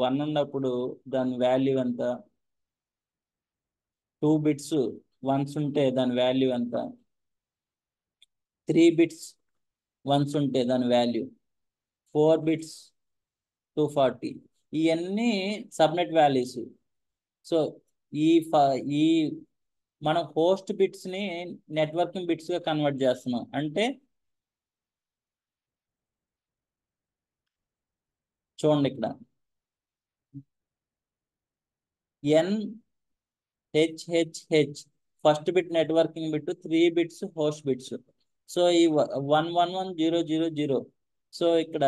1 ఉన్నప్పుడు దాని వాల్యూ ఎంత, 2 బిట్స్ వన్స్ ఉంటే దాని వాల్యూ ఎంత, 3 బిట్స్ వన్స్ ఉంటే దాని వాల్యూ, 4 బిట్స్ 240, ఇవన్నీ సబ్నెట్ వాల్యూస్. సో ఈ ఈ మనం హోస్ట్ బిట్స్ ని నెట్వర్కింగ్ బిట్స్ గా కన్వర్ట్ చేస్తున్నాం అంటే చూడండి ఇక్కడ NHHH first bit networking bit, 3 bits host bits. So ఈ 111000. సో ఇక్కడ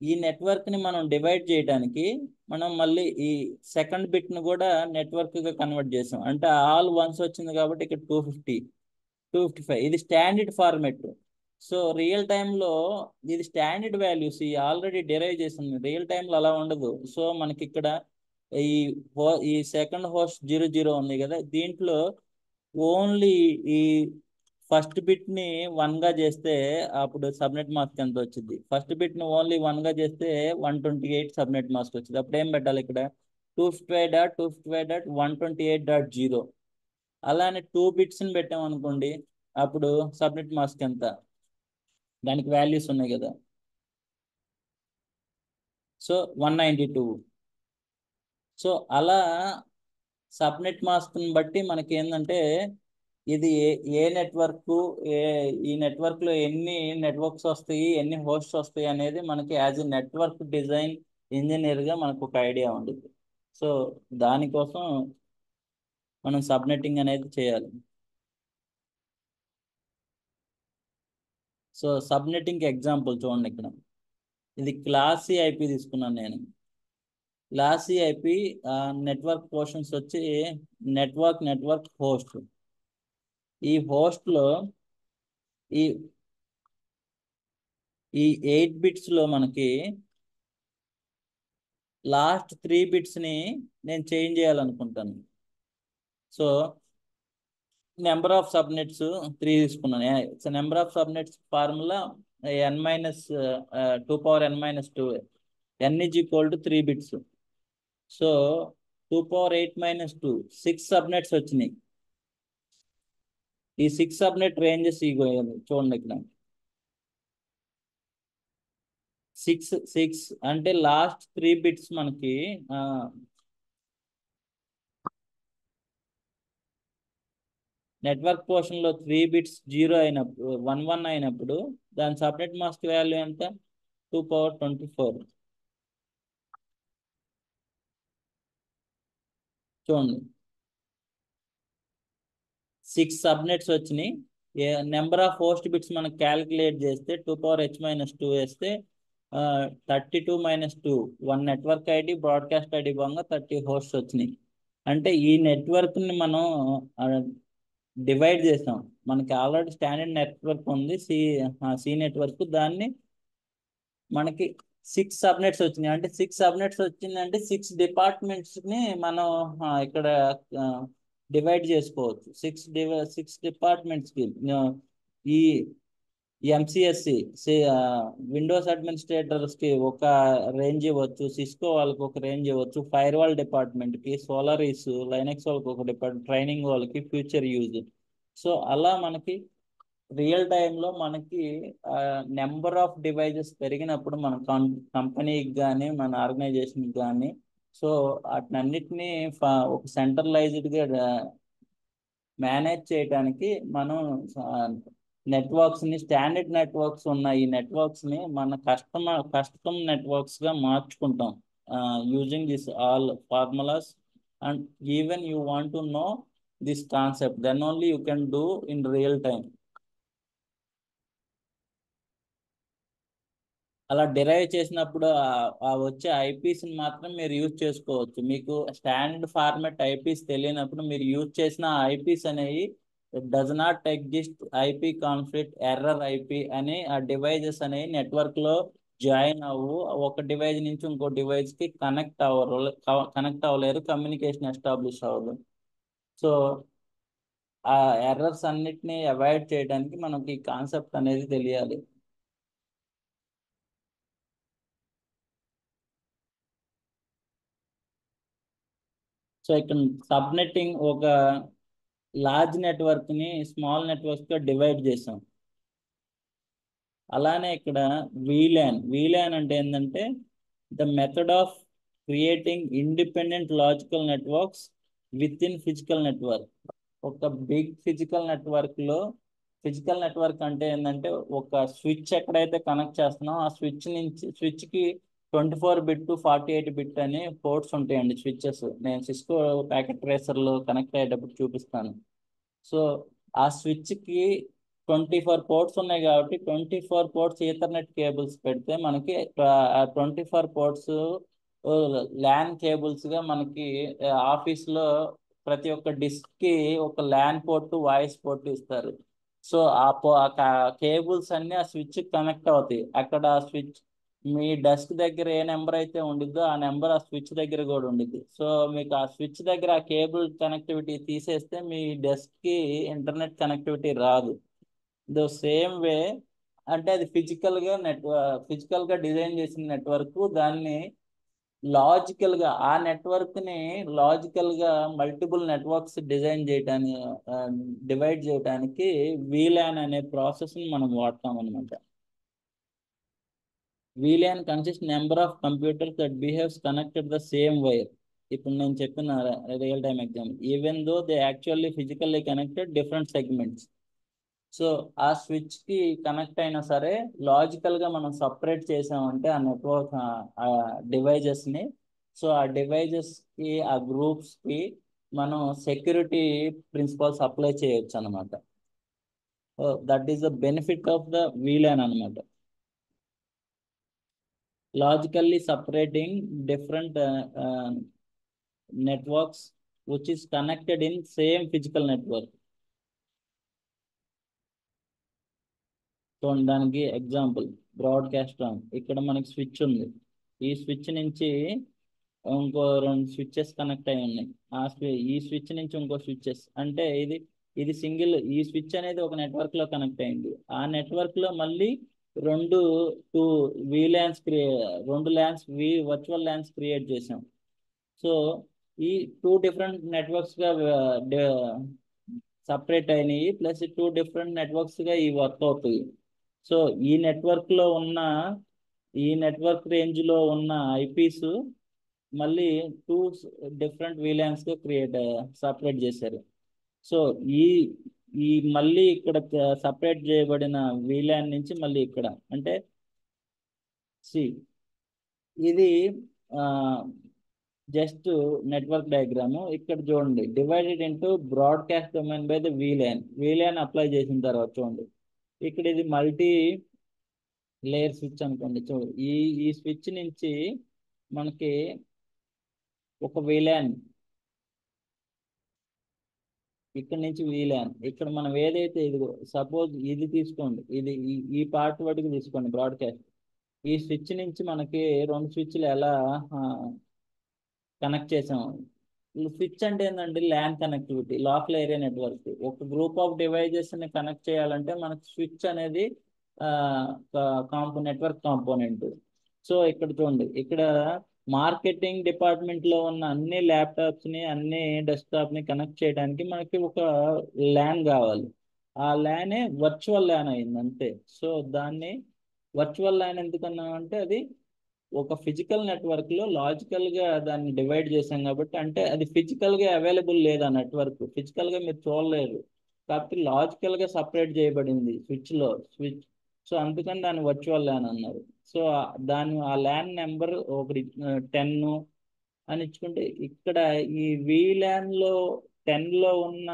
ఈ నెట్వర్క్ ని మనం డివైడ్ చేయడానికి మనం మళ్ళీ ఈ సెకండ్ బిట్ ని కూడా నెట్వర్క్ గా కన్వర్ట్ చేసాం అంటే ఆల్ వన్స్ వచ్చింది కాబట్టి ఇక్కడ 250 255. ఇది స్టాండర్డ్ ఫార్మెట్. సో రియల్ టైంలో ఇది స్టాండర్డ్ వాల్యూస్ ఆల్రెడీ డిరైవ్ చేసింది, రియల్ టైంలో అలా ఉండదు. సో మనకి ఇక్కడ ఈ ఈ సెకండ్ హోస్ట్ 00 ఉంది కదా, దీంట్లో ఓన్లీ ఈ ఫస్ట్ బిట్ ని 1 గా చేస్తే అప్పుడు సబ్నెట్ మాస్క్ ఎంత వచ్చింది, ఫస్ట్ బిట్ ని ఓన్లీ 1 గా చేస్తే 128 సబ్నెట్ మాస్క్ వచ్చింది. అప్పుడు ఏం పెట్టాలి ఇక్కడ 255.255.128.0. అలానే 2 బిట్స్ ని పెట్టాం అనుకోండి, అప్పుడు సబ్నెట్ మాస్క్ ఎంత, దానికి వాల్యూస్ ఉన్నాయి కదా. సో 192. సో అలా సబ్నెట్ మాస్క్ ని బట్టి మనకి ఏంటంటే ఇది ఏ నెట్వర్క్, ఈ నెట్వర్క్ లో ఎన్ని నెట్వర్క్స్ వస్తాయి, ఎన్ని హోస్ట్స్ వస్తాయి అనేది మనకి as a network design engineer గా మనకు ఒక ఐడియా ఉంటుంది. సో దానికోసం మనం సబ్నెట్టింగ్ అనేది చేయాలి. సో సబ్నెట్టింగ్ ఎగ్జాంపుల్ చూడండి, ఇక్కడ ఇది క్లాస్ సి ఐపీ తీసుకున్నాను నేను. Class C IP network portions వచ్చి నెట్వర్క్ హోస్ట్. ఈ హోస్ట్ లో ఈ ఈ 8 బిట్స్ లో మనకి లాస్ట్ 3 బిట్స్ ని నేను చేంజ్ చేయాలనుకుంటాను. సో నెంబర్ ఆఫ్ సబ్నెట్స్ 3 తీసుకున్నాను. Number of subnets formula n-2 n is equal to 3 bits. So 2 6 subnets వచ్చినాయి. ఈ 6 సబ్నెట్ రేంజెస్ చూడండి ఇక్కడ 6 అంటే లాస్ట్ 3 బిట్స్ మనకి నెట్వర్క్ పోర్షన్ లో 3 బిట్స్ 0 అయినప్పుడు 11 అయినప్పుడు దాని సబ్నెట్ మాస్క్ వాల్యూ ఎంత 2 power 24. చూడండి 6 సబ్నెట్స్ వచ్చినాయి. నెంబర్ ఆఫ్ హోస్ట్ బిట్స్ మనం క్యాలిక్యులేట్ చేస్తే 2 power h-2 వేస్తే 32 - 2 1 నెట్వర్క్ ఐడి బ్రాడ్కాస్ట్ ఐడి భాగంగా 30 హోస్ట్ వచ్చినాయి. అంటే ఈ నెట్వర్క్ ని మనం డివైడ్ చేసాం. మనకి ఆల్రెడీ స్టాండర్డ్ నెట్వర్క్ ఉంది సి నెట్వర్క్, దాన్ని మనకి 6 సబ్నెట్స్ వచ్చినాయి. అంటే 6 సబ్నెట్స్ వచ్చిందంటే 6 డిపార్ట్మెంట్స్ ని మనం ఇక్కడ డివైడ్ చేసుకోవచ్చు. 6 డిపార్ట్మెంట్స్ కి ఈ ఎంసీఎస్సి విండోస్ అడ్మినిస్ట్రేటర్స్ కి ఒక రేంజ్ ఇవ్వచ్చు, సిస్కో వాళ్ళకి ఒక రేంజ్ ఇవ్వచ్చు, ఫైర్ వాల్ డిపార్ట్మెంట్ కి, సోలారిస్ లైనక్స్ వాళ్ళకి ఒక డిపార్ట్మెంట్, ట్రైనింగ్ వాళ్ళకి ఫ్యూచర్ యూజ్. సో అలా మనకి రియల్ టైంలో మనకి నెంబర్ ఆఫ్ డివైజెస్ పెరిగినప్పుడు మన కంపెనీకి కానీ మన ఆర్గనైజేషన్కి కానీ, సో వాటినన్నిటినీ ఒక సెంట్రలైజ్డ్గా మేనేజ్ చేయడానికి మనం నెట్వర్క్స్ని, స్టాండర్డ్ నెట్వర్క్స్ ఉన్న ఈ నెట్వర్క్స్ని మన కస్టమ్ నెట్వర్క్స్గా మార్చుకుంటాం using this all formulas. And even you want to know this concept, then only you can do in real time. అలా డిరైవ్ చేసినప్పుడు ఆ వచ్చే ఐపీస్ని మాత్రం మీరు యూజ్ చేసుకోవచ్చు. మీకు స్టాండర్డ్ ఫార్మాట్ ఐపీస్ తెలియనప్పుడు మీరు యూజ్ చేసిన ఐపీస్ అనేవి does not exist IP conflict error IP అని ఆ డివైజెస్ అనేవి నెట్వర్క్లో జాయిన్ అవ్వు, ఒక డివైజ్ నుంచి ఇంకో డివైజ్కి కనెక్ట్ అవ్వలేరు, కమ్యూనికేషన్ ఎస్టాబ్లిష్ అవ్వదు. సో ఆ ఎర్రర్స్ అన్నిటిని అవాయిడ్ చేయడానికి మనకి ఈ కాన్సెప్ట్ అనేది తెలియాలి. సో ఇక్కడ సబ్నెట్టింగ్ ఒక లార్జ్ నెట్వర్క్ని స్మాల్ నెట్వర్క్స్గా డివైడ్ చేసాం. అలానే ఇక్కడ వీలాన్ అంటే ఏంటంటే the method of creating independent logical networks with in physical network. ఒక బిగ్ ఫిజికల్ నెట్వర్క్ అంటే ఏంటంటే ఒక స్విచ్ ఎక్కడైతే కనెక్ట్ చేస్తున్నాం ఆ స్విచ్కి 24 బిట్ 48 బిట్ అని పోర్ట్స్ ఉంటాయండి, స్విచ్చెస్. నేను సిస్కో ప్యాకెట్ ట్రేసర్లో కనెక్ట్ అయ్యేటప్పుడు చూపిస్తాను. సో ఆ స్విచ్కి 24 పోర్ట్స్ ఉన్నాయి కాబట్టి 24 పోర్ట్స్ ఈథర్నెట్ కేబుల్స్ పెడితే మనకి 24 పోర్ట్స్ ల్యాన్ కేబుల్స్గా మనకి ఆఫీస్లో ప్రతి ఒక్క డిస్క్కి ఒక ల్యాన్ పోర్టు, వాయిస్ పోర్టు ఇస్తారు. సో ఆ కేబుల్స్ అన్ని ఆ స్విచ్ కనెక్ట్ అవుతాయి. అక్కడ ఆ స్విచ్ మీ డెస్క్ దగ్గర ఏ నెంబర్ అయితే ఉండిద్దో ఆ నెంబర్ ఆ స్విచ్ దగ్గర కూడా ఉండిద్ది. సో మీకు ఆ స్విచ్ దగ్గర ఆ కేబుల్ కనెక్టివిటీ తీసేస్తే మీ డెస్క్కి ఇంటర్నెట్ కనెక్టివిటీ రాదు. ద సేమ్ వే అంటే అది ఫిజికల్గా డిజైన్ చేసిన నెట్వర్క్, దాన్ని ఆ నెట్వర్క్ని లాజికల్గా మల్టిపుల్ నెట్వర్క్స్ డివైడ్ చేయడానికి వీలాన్ అనే ప్రాసెస్ని మనం వాడతాం అనమాట. VLAN consists number of computers that behaves connected the same wire. ఇప్పుడు నేను చెప్పిన real time example, even though they actually physically connected different segments. So ఆ స్విచ్కి కనెక్ట్ అయినా సరే లాజికల్గా మనం సపరేట్ చేసామంటే ఆ నెట్వర్క్ ఆ డివైజెస్ని, సో ఆ డివైజెస్కి ఆ గ్రూప్స్కి మనం సెక్యూరిటీ ప్రిన్సిపల్స్ అప్లై చేయొచ్చు అనమాట. That is the benefit of the VLAN అనమాట. Logically separating different networks which is connected in same physical network. So దానికి ఎగ్జాంపుల్ బ్రాడ్కాస్ట్ ఆన్. ఇక్కడ మనకి స్విచ్ ఉంది, ఈ స్విచ్ నుంచి ఇంకో 2 స్విచ్చెస్ కనెక్ట్ అయి ఉన్నాయి. ఈ స్విచ్ నుంచి ఇంకో స్విచ్చెస్ అంటే ఇది సింగిల్. ఈ స్విచ్ అనేది ఒక నెట్వర్క్లో కనెక్ట్ అయింది. ఆ నెట్వర్క్లో మళ్ళీ రెండు వర్చువల్ ల్యాన్స్ క్రియేట్ చేసాం. సో ఈ 2 డిఫరెంట్ నెట్వర్క్స్గా సపరేట్ అయినాయి, ప్లస్ 2 డిఫరెంట్ నెట్వర్క్స్గా ఈ వర్క్ అవుతాయి. సో ఈ నెట్వర్క్ రేంజ్లో ఉన్న ఐపీస్ మళ్ళీ 2 డిఫరెంట్ వీలాన్స్గా సపరేట్ చేశారు. సో ఈ మళ్ళీ ఇక్కడ సపరేట్ చేయబడిన వీలాన్ నుంచి మళ్ళీ ఇక్కడ అంటే ఇది జస్ట్ నెట్వర్క్ డయాగ్రాము. ఇక్కడ చూడండి, divided into broadcast domain by the VLAN apply చేసిన తర్వాత చూడండి, ఇక్కడ ఇది మల్టీ లేయర్ స్విచ్ అనుకోండి. చూడండి, ఈ స్విచ్ నుంచి మనకి ఒక వీలాన్, ఇక్కడ నుంచి వీలాన్, ఇక్కడ మనం ఏదైతే ఇదిగో సపోజ్ ఇది తీసుకోండి, ఇది ఈ పార్ట్ వరకు తీసుకోండి బ్రాడ్కాస్ట్. ఈ స్విచ్ నుంచి మనకి 2 స్విచ్లు ఎలా కనెక్ట్ చేసాము. స్విచ్ అంటే ఏంటంటే LAN connectivity, local area network. ఒక గ్రూప్ ఆఫ్ డివైజెస్ని కనెక్ట్ చేయాలంటే మనకి స్విచ్ అనేది నెట్వర్క్ కాంపోనెంట్. సో ఇక్కడ చూడండి, ఇక్కడ మార్కెటింగ్ డిపార్ట్మెంట్ లో ఉన్న అన్ని ల్యాప్టాప్స్ ని అన్ని డెస్క్టాప్ ని కనెక్ట్ చేయడానికి మనకి ఒక ల్యాన్ కావాలి. ఆ ల్యానే వర్చువల్ ల్యాన్ అయింది అంతే. సో దాన్ని వర్చువల్ ల్యాన్ ఎందుకన్నామంటే అది ఒక ఫిజికల్ నెట్వర్క్ లో లాజికల్ గా దాన్ని డివైడ్ చేశాం కాబట్టి, అంటే అది ఫిజికల్ గా అవైలబుల్ లేదు ఆ నెట్వర్క్, ఫిజికల్ గా మీరు చూడలేరు కాబట్టి లాజికల్ గా సపరేట్ చేయబడింది స్విచ్. సో అందుకని దాన్ని వర్చువల్ ల్యాన్ అన్నారు. సో దాని ఆ ల్యాన్ నెంబర్ ఒకటి 10 అని ఇచ్చుకుంటే, ఇక్కడ ఈ VLAN లో 10 లో ఉన్న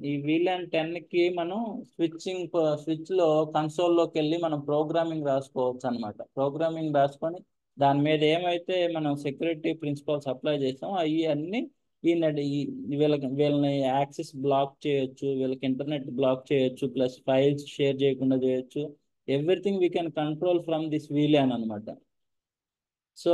ఈ VLAN 10 కి మనం స్విచ్ లో కన్సోల్లోకి వెళ్ళి మనం ప్రోగ్రామింగ్ రాసుకోవచ్చు అనమాట. ప్రోగ్రామింగ్ రాసుకొని దాని మీద ఏమైతే మనం సెక్యూరిటీ ప్రిన్సిపల్స్ అప్లై చేస్తామో అవి అన్ని వీళ్ళని యాక్సెస్ బ్లాక్ చేయొచ్చు, వీళ్ళకి ఇంటర్నెట్ బ్లాక్ చేయొచ్చు, ప్లస్ ఫైల్స్ షేర్ చేయకుండా చేయొచ్చు. Everything we can control from this VLAN అనమాట. సో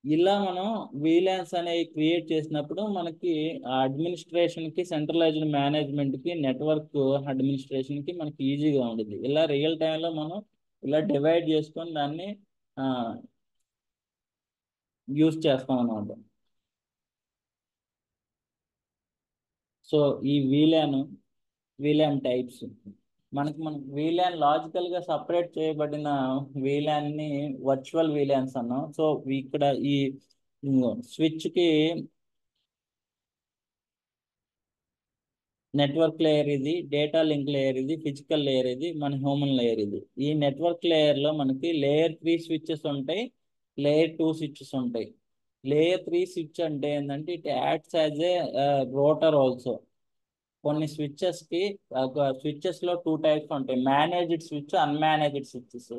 ఇలా మనం VLANs అనేవి క్రియేట్ చేసినప్పుడు మనకి అడ్మినిస్ట్రేషన్ కి, సెంట్రలైజ్డ్ మేనేజ్మెంట్ కి, నెట్వర్క్ అడ్మినిస్ట్రేషన్ కి మనకి ఈజీగా ఉంటుంది. ఇలా రియల్ టైంలో మనం ఇలా డివైడ్ చేసుకొని దాన్ని యూజ్ చేస్తాం అన్నమాట. సో ఈ VLAN టైప్స్ మనం VLAN లాజికల్ గా సపరేట్ చేయబడిన VLAN ని వర్చువల్ VLANs అన్నాం. సో ఇక్కడ ఈ స్విచ్ కి నెట్వర్క్ లేయర్ ఇది, డేటా లింక్ లేయర్ ఇది, ఫిజికల్ లేయర్ ఇది, మన హ్యూమన్ లేయర్ ఇది. ఈ నెట్వర్క్ లేయర్ లో మనకి లేయర్ 3 స్విచ్చెస్ ఉంటాయి, లేయర్ 2 స్విచ్చెస్ ఉంటాయి. లేయర్ 3 స్విచ్ అంటే ఏంటంటే it acts as a router also. కొన్ని స్విచ్చెస్ లో 2 టైప్స్ ఉంటాయి, managed switch, unmanaged switches.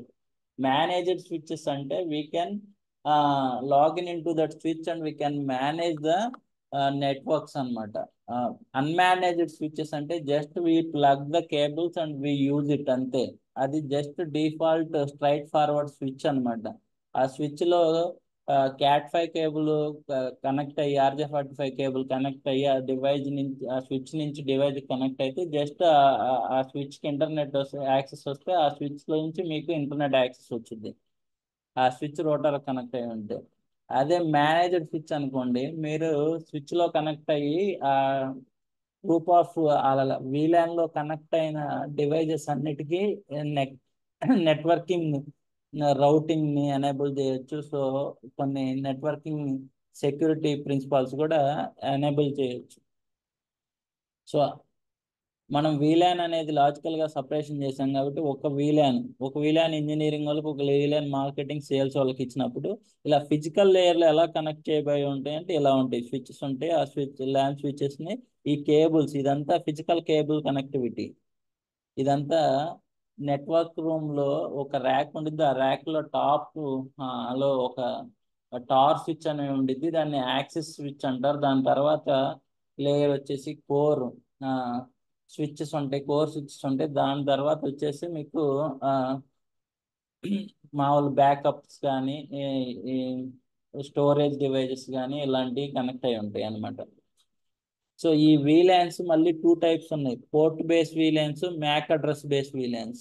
Managed switches అంటే we can login in to that switch and we can manage the networks అనమాట. Unmanaged switches అంటే just we plug the cables and we use it అంతే. అది just default straight forward switch అనమాట. ఆ switch లో CAT5 cable connect అయ్యి, RJ45 cable connect అయ్యి ఆ డివైస్ నుంచి, ఆ స్విచ్ నుంచి డివైస్ కనెక్ట్ అయితే జస్ట్ ఆ స్విచ్ కి ఇంటర్నెట్ యాక్సెస్ వస్తే ఆ స్విచ్ లో నుంచి మీకు ఇంటర్నెట్ యాక్సెస్ వచ్చింది, ఆ స్విచ్ రోటర్ కనెక్ట్ అయ్యి ఉంటే. అదే మేనేజ్డ్ స్విచ్ అనుకోండి, మీరు స్విచ్ లో కనెక్ట్ అయ్యి ఆ గ్రూప్ ఆఫ్ VLAN లో కనెక్ట్ అయిన డివైజెస్ అన్నిటికీ నెట్వర్కింగ్ రౌటింగ్ ని ఎనేబుల్ చేయొచ్చు. సో కొన్ని నెట్వర్కింగ్ సెక్యూరిటీ ప్రిన్సిపల్స్ కూడా ఎనేబుల్ చేయొచ్చు. సో మనం VLAN అనేది లాజికల్ గా సపరేషన్ చేసాం కాబట్టి ఒక VLAN ఇంజనీరింగ్ వాళ్ళకి, ఒక VLAN మార్కెటింగ్ సేల్స్ వాళ్ళకి ఇచ్చినప్పుడు ఇలా ఫిజికల్ లేయర్ లో ఎలా కనెక్ట్ చేయబడి ఉంటాయి అంటే ఇలా ఉంటాయి. స్విచెస్ ఉంటాయి, ఆ ల్యాన్ స్విచెస్ ని ఈ కేబుల్స్, ఇదంతా ఫిజికల్ కేబుల్ కనెక్టివిటీ. ఇదంతా నెట్వర్క్ రూమ్ లో ఒక ర్యాక్ ఉండిద్ది, ఆ ర్యాక్ లో టాప్ లో ఒక టార్ స్విచ్ అనేవి ఉండిద్ది, దాన్ని యాక్సెస్ స్విచ్ అంటారు. దాని తర్వాత లేయర్ వచ్చేసి కోర్ స్విచ్చెస్ ఉంటాయి, కోర్ స్విచ్చెస్ ఉంటాయి. దాని తర్వాత వచ్చేసి మీకు మామూలు బ్యాకప్స్ కానీ, స్టోరేజ్ డివైజెస్ కానీ ఇలాంటివి కనెక్ట్ అయి ఉంటాయి అన్నమాట. సో ఈ VLANs మళ్ళీ 2 టైప్స్ ఉన్నాయి, port base VLANs, MAC address base VLANs.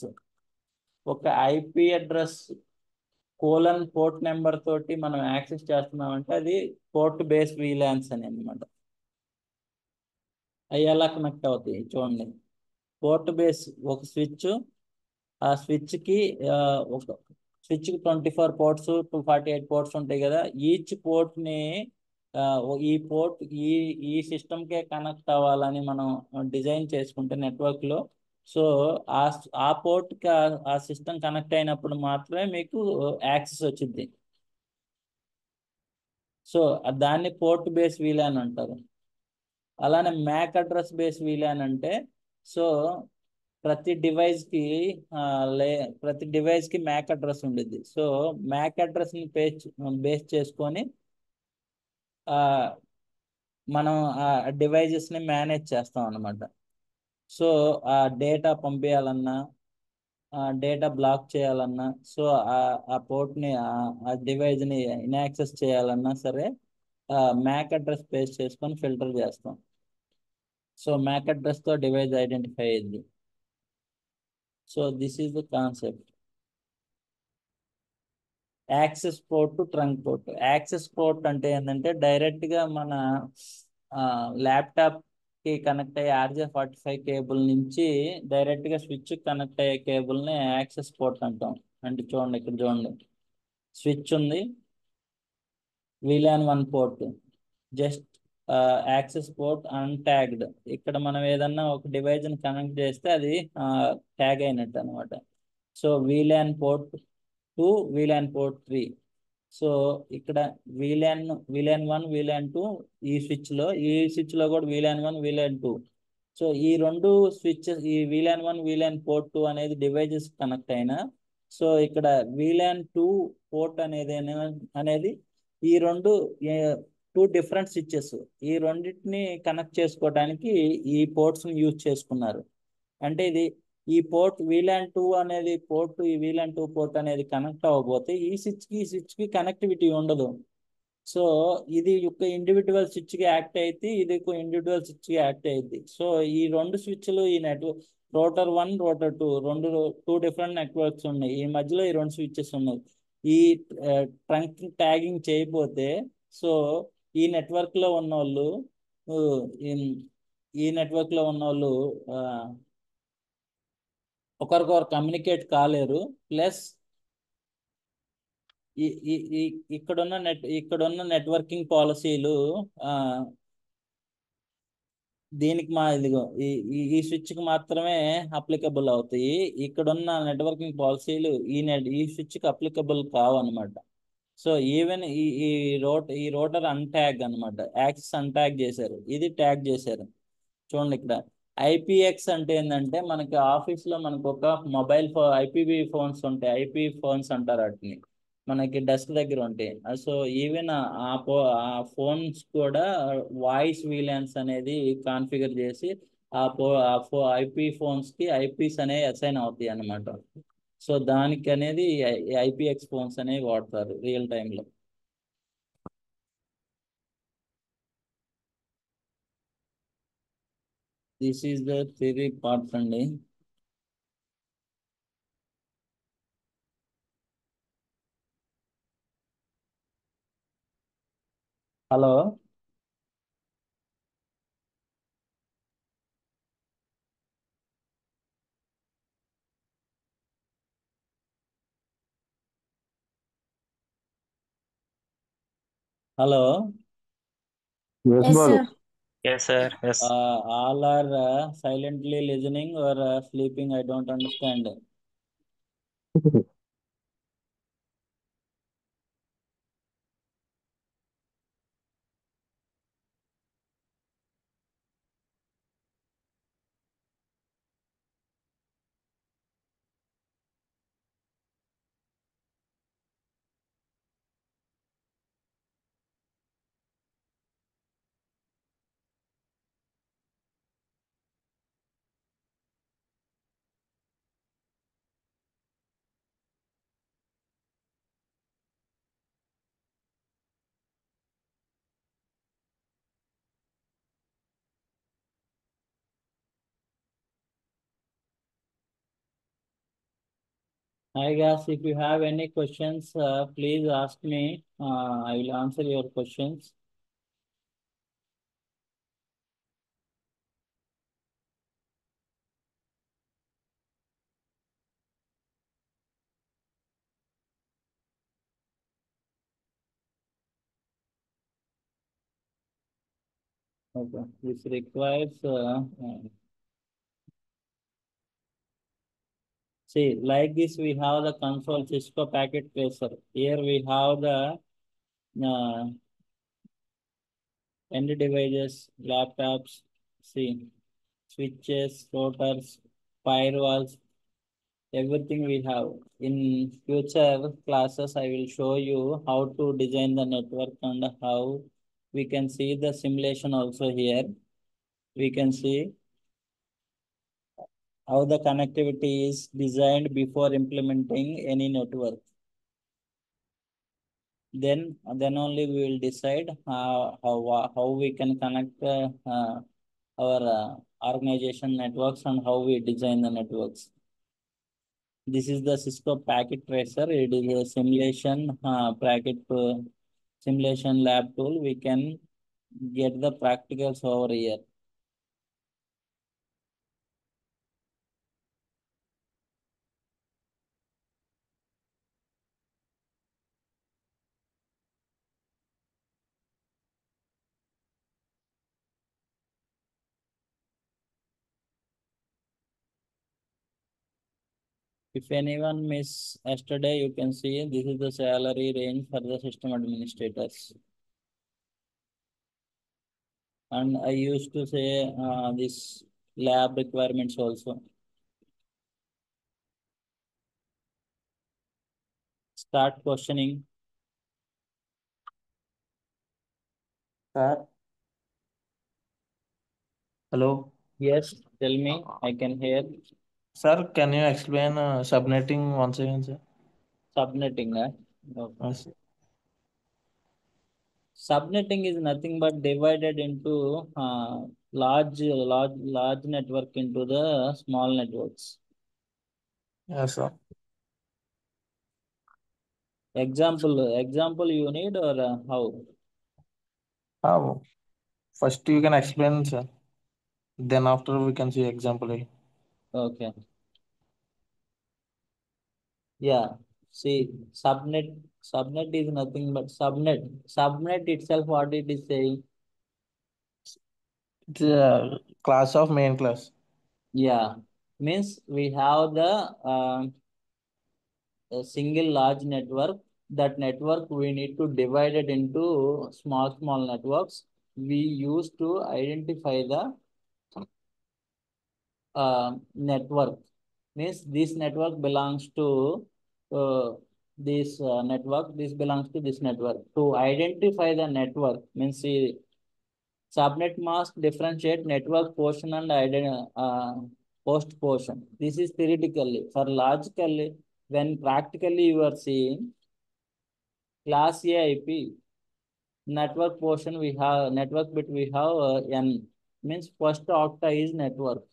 ఒక IP అడ్రస్ పోర్ట్ నెంబర్ తోటి మనం యాక్సెస్ చేస్తున్నామంటే అది పోర్ట్ బేస్ VLANs అని అన్నమాట. అవి ఎలా కనెక్ట్ అవుతాయి చూడండి. పోర్ట్ బేస్ ఒక స్విచ్, ఆ స్విచ్ కి ఒక స్విచ్ కి 24 పోర్ట్స్, 248 పోర్ట్స్ ఉంటాయి కదా. ఈచ్ పోర్ట్ ని ఈ పోర్ట్ ఈ సిస్టమ్ కే కనెక్ట్ అవ్వాలని మనం డిజైన్ చేసుకుంటే నెట్వర్క్ లో, సో ఆ పోర్ట్ కి ఆ సిస్టమ్ కనెక్ట్ అయినప్పుడు మాత్రమే మీకు యాక్సెస్ వచ్చింది. సో దాన్ని పోర్ట్ బేస్ VLAN అంటారు. అలానే మ్యాక్ అడ్రస్ బేస్ VLAN అంటే, సో ప్రతి డివైస్ కి మ్యాక్ అడ్రస్ ఉండేది. సో మ్యాక్ అడ్రస్ ని బేస్ చేసుకొని మనం ఆ డివైజెస్ ని మేనేజ్ చేస్తాం అన్నమాట. సో ఆ డేటా పంపించాలన్నా, డేటా బ్లాక్ చేయాలన్నా, సో ఆ పోర్ట్ ని, ఆ డివైజ్ ని ఇన్యాక్సెస్ చేయాలన్నా సరే మ్యాక్ అడ్రస్ బేస్ చేసుకొని ఫిల్టర్ చేస్తాం. సో మ్యాక్ అడ్రస్ తో డివైజ్ ఐడెంటిఫై అయ్యింది. So this is the concept. Access port trunk port. Access port అంటే ఏంటంటే డైరెక్ట్ గా మన ల్యాప్టాప్ కి కనెక్ట్ అయ్యే RJ45 కేబుల్ నుంచి డైరెక్ట్ గా స్విచ్ కనెక్ట్ అయ్యే కేబుల్ ని యాక్సెస్ పోర్ట్ అంటాం. అంటే చూడండి, ఇక్కడ చూడండి, స్విచ్ ఉంది, VLAN 1 port, just access port untagged. ఇక్కడ మనం ఏదన్నా ఒక డివైజ్ ని కనెక్ట్ చేస్తే అది ట్యాగ్ అయినట్టు అనమాట. So VLAN port 2, VLAN port 3. So ఇక్కడ VLAN 1, VLAN 2 ఈ స్విచ్ లో కూడా VLAN 1, VLAN 2. సో ఈ రెండు స్విచ్చెస్, ఈ VLAN 1, VLAN పోర్ట్ 2 అనేది డివైజెస్ కనెక్ట్ అయినా, సో ఇక్కడ VLAN 2 పోర్ట్ అనేది ఈ రెండు 2 డిఫరెంట్ స్విచ్చెస్, ఈ రెండింటిని కనెక్ట్ చేసుకోవడానికి ఈ పోర్ట్స్ ని యూజ్ చేసుకున్నారు. అంటే ఈ పోర్ట్ VLAN 2 అనేది పోర్ట్, ఈ VLAN 2 పోర్ట్ అనేది కనెక్ట్ అవ్వబోతే ఈ స్విచ్ కి కనెక్టివిటీ ఉండదు. సో ఇది ఒక ఇండివిజువల్ స్విచ్ కి యాక్ట్ అయితే, ఇది ఒక ఇండివిజువల్ స్విచ్ కి యాక్ట్ అయింది. సో ఈ రెండు స్విచ్లు, ఈ network rotor 1, rotor 2, 2 different networks ఉన్నాయి. ఈ మధ్యలో ఈ రెండు స్విచ్చెస్ ఉన్నాయి. ఈ ట్రంక్ ట్యాగింగ్ చేయకపోతే, సో ఈ నెట్వర్క్ లో ఉన్న వాళ్ళు ఈ నెట్వర్క్ లో ఉన్న వాళ్ళు ఒకరికొకరు కమ్యూనికేట్ కాలేరు. ప్లస్ ఇక్కడున్న నెట్వర్కింగ్ పాలసీలు దీనికి ఇదిగో ఈ స్విచ్ కి మాత్రమే అప్లికబుల్ అవుతాయి. ఇక్కడున్న నెట్వర్కింగ్ పాలసీలు ఈ స్విచ్ కి అప్లికబుల్ కావన్నమాట. సో ఈవెన్ ఈ రోటర్ అన్ట్యాగ్ అనమాట, యాక్సెస్ అన్ట్యాగ్ చేశారు, ఇది ట్యాగ్ చేశారు. చూడండి ఇక్కడ IPX అంటే ఏంటంటే, మనకి ఆఫీస్ లో మనకు ఒక మొబైల్ IPV ఫోన్స్ ఉంటాయి, IP ఫోన్స్ అంటారు వాటిని, మనకి డెస్క్ దగ్గర ఉంటాయి. సో ఈవెన్ ఆ ఫోన్స్ కూడా వాయిస్ VLANs అనేది కాన్ఫిగర్ చేసి IP ఫోన్స్ కి IPs అనేవి అసైన్ అవుతాయి అన్నమాట. సో దానికి అనేది IPX ఫోన్స్ అనేవి వాడతారు రియల్ టైంలో. This is the theory part అండి. Hello, hello. Yes, Yes, Balu. sir. Yes, sir. Yes. All are silently listening or sleeping? I don't understand. Hi guys, if you have any questions, please ask me. I will answer your questions. Okay, this requires see, like this we have the console Cisco packet tracer. Here we have the end devices, laptops, see, switches, routers, firewalls, everything we have. In future classes, I will show you how to design the network and how we can see the simulation also here. We can see how the connectivity is designed before implementing any network. Then only we will decide how we can connect our organization networks and how we design the networks. This is the Cisco Packet Tracer. It is a simulation lab tool. We can get the practicals over here. If anyone miss yesterday, you can see this is the salary range for the system administrators. And I used to say this lab requirements also. Start questioning. Sir, hello. Yes, tell me. I can hear. Sir, can you explain subnetting once again, sir? Subnetting. Okay. Yes. Subnetting is nothing but divided into large network into the small networks. Yes, sir. Example you need or how? How? First you can explain, sir. Then after we can see example. Okay. Yeah. See, subnet is nothing but subnet itself. What it is saying? It's a class of main class. Yeah, means we have the a single large network. That network we need to divide it into small networks. We use to identify the network. Means this network belongs to this network. This belongs to this network. To identify the network means subnet must differentiate network portion and host portion. This is theoretically. For logically, when practically you are seeing class A IP network portion, we have network bit, we have n, means first octa is network.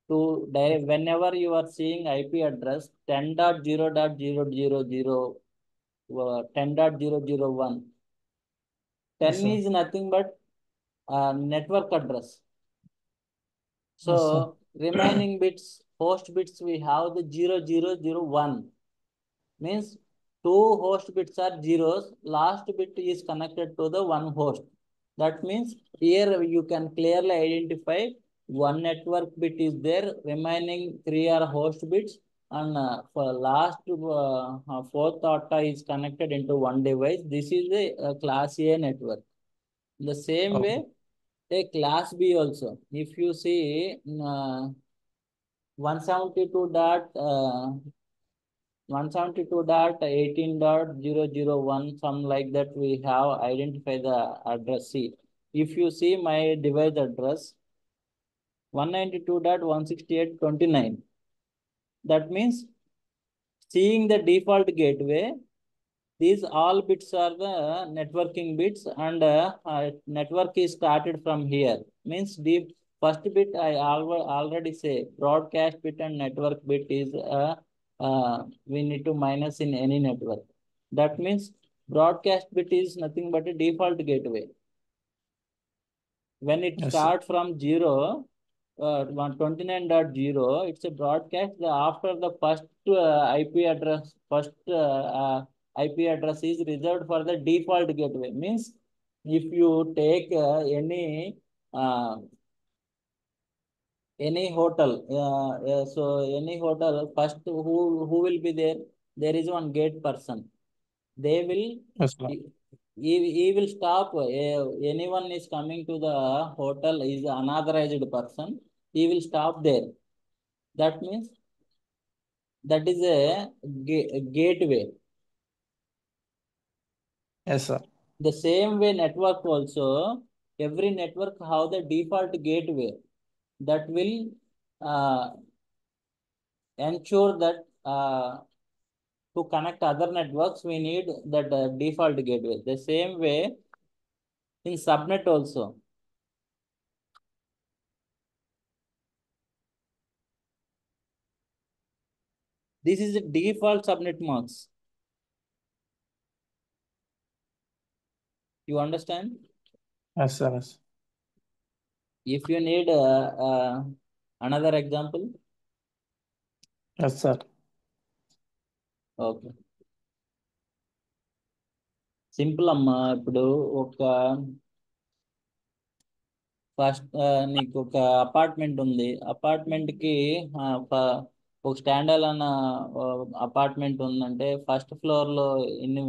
To direct, whenever you are seeing IP address 10.0.0.0.0 10.0.0.1, 10 Yes, sir. is nothing but network address. Yes, sir. So remaining bits, host bits, we have the 0001. Means two host bits are zeros. Last bit is connected to the one host. That means here you can clearly identify one network bit is there. Remaining three are host bits. And for last fourth octa is connected into one device. This is a class A network. The same Okay. way, a class B also. If you see 172 dot 172.18.0.0.1, some like that we have identified the address. See, if you see my device address 192.168.29, that means seeing the default gateway, these all bits are the networking bits, and network is started from here. Means the first bit I already say broadcast bit and network bit is we need to minus in any network. That means broadcast bit is nothing but a default gateway. When it Yes, sir. starts from 0, 129.0, it's a broadcast. After the first IP address, IP address is reserved for the default gateway. Means if you take uh, any hotel, so any hotel, first who will be there? There is one gate person. They will Yes, sir. he will stop. Anyone is coming to the hotel is unauthorized person. He will stop there. That means that is a gateway. Yes, sir. The same way network also, every network have the default gateway that will uh, ensure that to connect other networks, we need that default gateway. The same way in subnet also. This is the default subnet marks. You understand? Yes, sir. Yes. If you need another example, Yes, sir. okay. Simple అమ్మా. ఇప్పుడు ఒక first నీకు ఒక apartment ఉంది. Apartment కి ఒక standard అన్న apartment ఉందంటే ఫస్ట్ ఫ్లోర్ లో ఎన్ని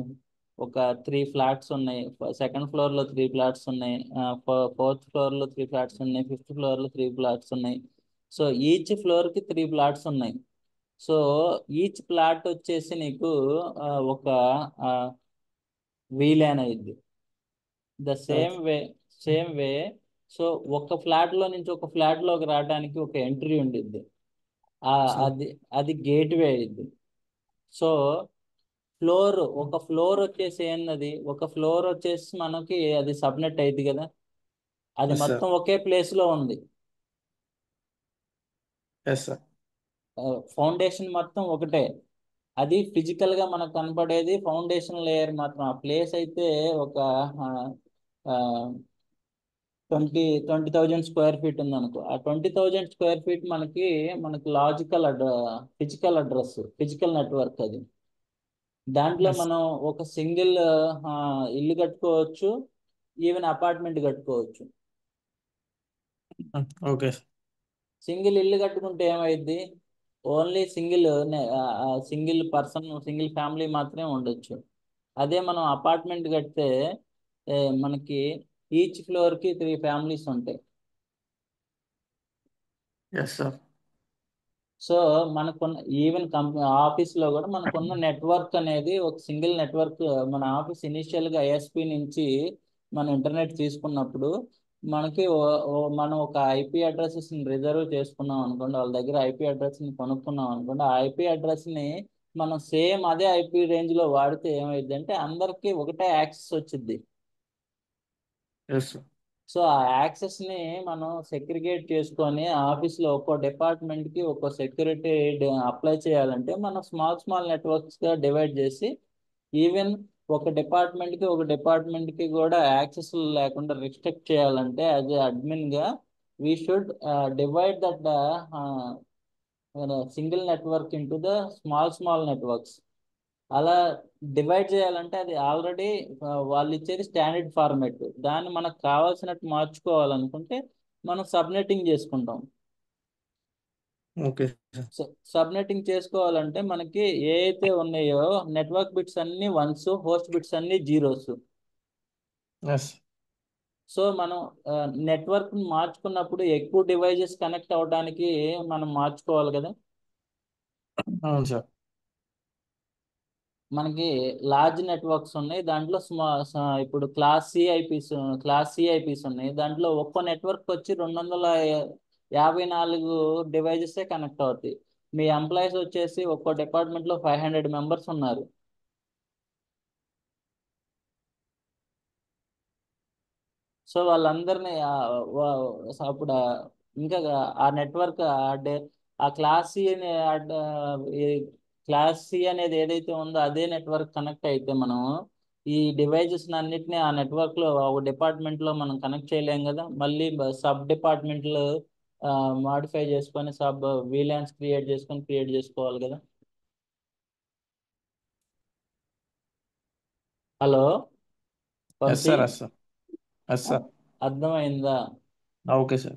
ఒక 3 ఫ్లాట్స్ ఉన్నాయి. సెకండ్ ఫ్లోర్ లో 3 ఫ్లాట్స్ ఉన్నాయి. ఫోర్త్ ఫ్లోర్ లో 3 ఫ్లాట్స్ ఉన్నాయి. ఫిఫ్త్ ఫ్లోర్ లో 3 ఫ్లాట్స్ ఉన్నాయి. సో ఈచ్ ఫ్లోర్ కి 3 ఫ్లాట్స్ ఉన్నాయి. సో ఈచ్ ఫ్లాట్ వచ్చేసి నీకు ఒక వీలైన అయింది. The same way. సో ఒక ఫ్లాట్ లో నుంచి ఒక ఫ్లాట్ లోకి రావడానికి ఒక ఎంట్రీ ఉండిద్ది. Sure. అది గేట్వే అయింది. సో ఒక ఫ్లోర్ వచ్చేసి ఏంది, ఒక ఫ్లోర్ వచ్చేసి మనకి అది సబ్నెట్ అయింది కదా. అది Yes, sir. మొత్తం ఒకే ప్లేస్ లో ఉంది. Yes, sir. ఫౌండేషన్ మొత్తం ఒకటే. అది ఫిజికల్ గా మనకు కనపడేది ఫౌండేషన్ లేయర్ మాత్రం. ఆ ప్లేస్ అయితే ఒక 20,000 స్క్వేర్ ఫీట్ ఉంది అనుకో. ఆ 20,000 స్క్వేర్ ఫీట్ మనకి ఫిజికల్ అడ్రస్, ఫిజికల్ నెట్వర్క్ అది. దాంట్లో Yes. మనం ఒక సింగిల్ ఇల్లు కట్టుకోవచ్చు, ఈవెన్ అపార్ట్మెంట్ కట్టుకోవచ్చు. Okay. సింగిల్ ఇల్లు కట్టుకుంటే ఏమైంది, only single person, single family మాత్రమే ఉండొచ్చు. అదే మనం అపార్ట్మెంట్ కడితే మనకి ఈచ్ ఫ్లోర్ కి 3 ఫ్యామిలీస్ ఉంటాయి. Yes, sir. సో మనకున్న ఈవెన్ ఆఫీస్ లో కూడా మనకున్న నెట్వర్క్ అనేది ఒక సింగిల్ నెట్వర్క్. మన ఆఫీస్ ఇనిషియల్ గా ఐఎస్పి నుంచి మనం ఇంటర్నెట్ తీసుకున్నప్పుడు మనం ఒక ఐపీ అడ్రసెస్ ని రిజర్వ్ చేసుకున్నాం అనుకోండి, వాళ్ళ దగ్గర ఐపీ అడ్రస్ ని కొనుక్కున్నాం అనుకోండి. ఆ ఐపీ అడ్రస్ ని మనం సేమ్ అదే ఐపీ రేంజ్ లో వాడితే ఏమైంది అంటే అందరికి ఒకటే యాక్సెస్ వచ్చింది. Yes, sir. సో ఆ యాక్సెస్ ని మనం సెగ్రిగేట్ చేసుకొని ఆఫీస్ లో ఒక్కో డిపార్ట్మెంట్ కి ఒక్కో సెక్యూరిటీ అప్లై చేయాలంటే మనం స్మాల్ నెట్వర్క్స్ గా డివైడ్ చేసి, ఈవెన్ ఒక డిపార్ట్మెంట్ కి కూడా యాక్సెస్ లేకుండా రిస్ట్రిక్ట్ చేయాలంటే యాజ్ అడ్మిన్ గా we should divide that single network into the small networks. అలా డివైడ్ చేయాలంటే అది ఆల్రెడీ వాళ్ళు ఇచ్చేది స్టాండర్డ్ ఫార్మాట్. దాన్ని మనకు కావాల్సినట్టు మార్చుకోవాలనుకుంటే మనం సబ్నెటింగ్ చేసుకుంటాం. Okay, sir. సబ్నెటింగ్ చేసుకోవాలంటే మనకి ఏ అయితే ఉన్నాయో నెట్వర్క్ బిట్స్ అన్ని వన్స్, హోస్ట్ బిట్స్ అన్ని జీరోస్. Yes. సో మనం నెట్వర్క్ మార్చుకున్నప్పుడు ఎక్కువ డివైజెస్ కనెక్ట్ అవ్వడానికి మనం మార్చుకోవాలి కదా. అవును సార్. మనకి లార్జ్ నెట్వర్క్స్ ఉన్నాయి. దాంట్లో ఇప్పుడు క్లాస్ సిఐపీస్ ఉన్నాయి. దాంట్లో ఒక్కో నెట్వర్క్ వచ్చి 254 డివైజెసే కనెక్ట్ అవుతాయి. మీ ఎంప్లాయీస్ వచ్చేసి ఒక్కో డిపార్ట్మెంట్ లో 500 మెంబర్స్ ఉన్నారు. సో వాళ్ళందరినీ అప్పుడు ఇంకా ఆ నెట్వర్క్ ఆ క్లాస్ సి అనేది ఏదైతే ఉందో అదే నెట్వర్క్ కనెక్ట్ అయితే మనం ఈ డివైజెస్ అన్నిటిని ఆ నెట్వర్క్ లో ఒక డిపార్ట్మెంట్ లో మనం కనెక్ట్ చేయలేం కదా. మళ్ళీ సబ్ డిపార్ట్మెంట్లు మాడిఫై చేసుకొని వీలాన్స్ క్రియేట్ చేసుకోవాలి కదా. Hello Yes, Vamsi, sir. Yes, sir. Yes, sir. అర్థమైందా? Okay, sir.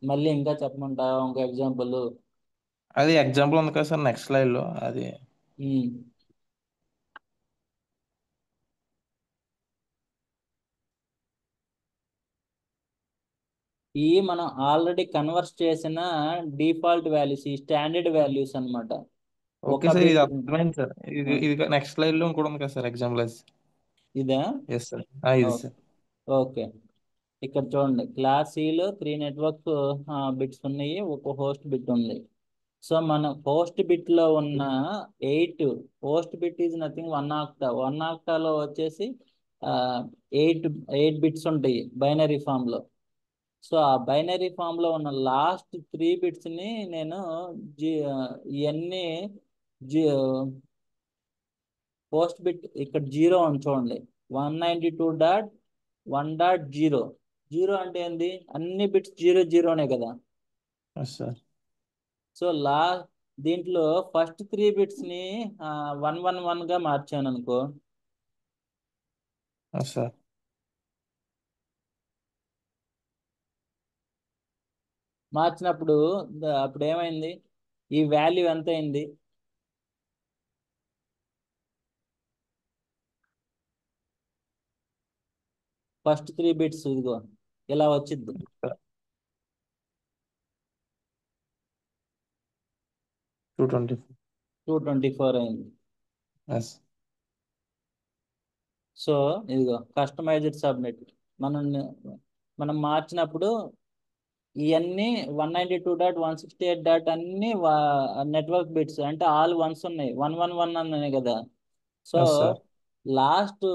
మళ్ళీ ఇంకా చెప్పమంటావా ఇంకో ఎగ్జాంపుల్? అది ఎగ్జాంపుల్ ఉంది కదా సార్ నెక్స్ట్ స్లైడ్ లో అది. మనం ఆల్రెడీ కన్వర్ట్ చేసిన డిఫాల్ట్ వాల్యూస్, ఈ స్టాండర్డ్ వాల్యూస్ అన్నమాట. ఓకే ఒక సార్, ఇది బిట్ అర్థమైంది సార్. ఇది నెక్స్ట్ స్లైడ్ లో ఇంకోటి ఉంది కదా సార్ ఎగ్జాంపుల్ అది. ఇదా? ఎస్ సార్, ఇది సార్. ఓకే, ఇక్కడ చూడండి. క్లాస్ సిలో 3 నెట్వర్క్ బిట్స్ ఉన్నాయి, ఒక హోస్ట్ బిట్ ఉంది. సో మన హోస్ట్ బిట్ లో ఉన్న 8 host bit is nothing 1 octa. 1 ఆక్టాలో వచ్చేసి 8 బిట్స్ ఉంటాయి బైనరీ ఫామ్ లో. సో ఆ బైనరీ ఫామ్ లో ఉన్న లాస్ట్ 3 బిట్స్ ని నేను ఇవన్నీ జీ పోస్ట్ బిట్ ఇక్కడ 0 అని చూడండి. 192.1.0. 0 అంటే ఏంది? అన్ని బిట్స్ 0 0నే కదా. Yes sir. సో దీంట్లో ఫస్ట్ 3 బిట్స్ ని 111 గా మార్చాను అనుకో. Yes sir. మార్చినప్పుడు అప్పుడు ఏమైంది? ఈ వాల్యూ ఎంత అయింది? ఫస్ట్ 3 బిట్స్ ఇదిగో ఇలా వచ్చింది. 224 అయింది. ఎస్. సో ఇదిగో కస్టమైజ్డ్ సబ్మిట్ మనం మార్చినప్పుడు ఇవన్నీ 192.168. అన్ని నెట్వర్క్ బిట్స్ అంటే ఆల్ వన్స్ ఉన్నాయి. 111 అన్నాయి కదా. So yes sir. Last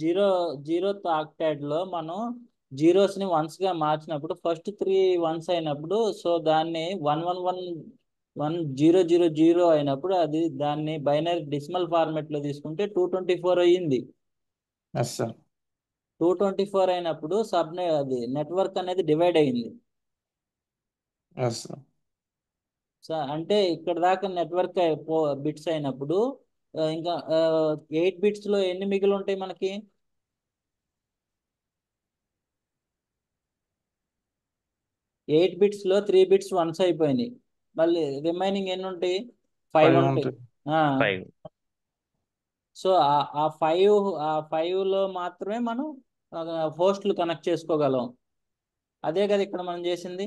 0th లో మనం జీరోస్ ని వన్స్ గా మార్చినప్పుడు ఫస్ట్ 3 వన్స్ అయినప్పుడు, సో దాన్ని 111.1000 అయినప్పుడు అది దాన్ని బైనరీ డెసిమల్ ఫార్మెట్ లో తీసుకుంటే 224 అయ్యింది. Yes sir. 224 అయినప్పుడు అది నెట్వర్క్ అనేది డివైడ్ అయ్యింది. Yes sir. సో అంటే ఇక్కడ దాకా నెట్వర్క్ బిట్స్ అయినప్పుడు ఇంకా 8 బిట్స్ లో ఎన్ని మిగిలి ఉంటాయి మనకి? 8 బిట్స్ లో 3 బిట్స్ వన్స్ అయిపోయినాయి. మళ్ళీ రిమైనింగ్ ఎన్ని ఉంటాయి? 5 5 ఉంటాయి. ఉంటాయి. 5. సో ఆ 5 లో మాత్రమే మనం హోస్ట్లు కనెక్ట్ చేసుకోగలం. అదే కదా ఇక్కడ మనం చేసింది.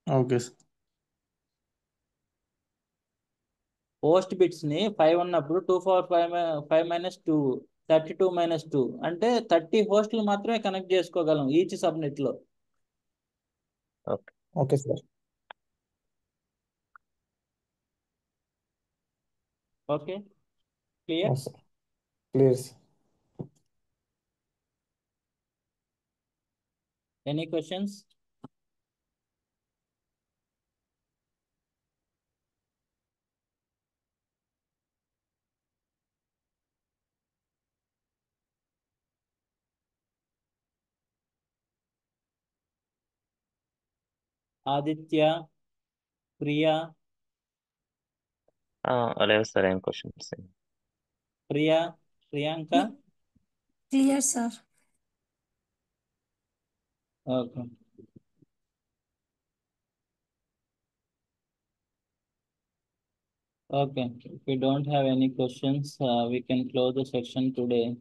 Okay sir. పోస్ట్ బిట్స్ ని 5 ఉన్నప్పుడు 2 × 5 - 2 32 - 2 అంటే 30 హోస్ట్లు మాత్రమే కనెక్ట్ చేసుకోగలం ఈచ్ సబ్నెట్ లో. Okay. Okay sir. Okay, clear? Yes sir. Clear sir. Any questions? Aditya, Priya, లేవు సార్ ఏం questions. Priyanka. Clear, sir. Okay. Okay, if we don't have any questions, we can close the section today.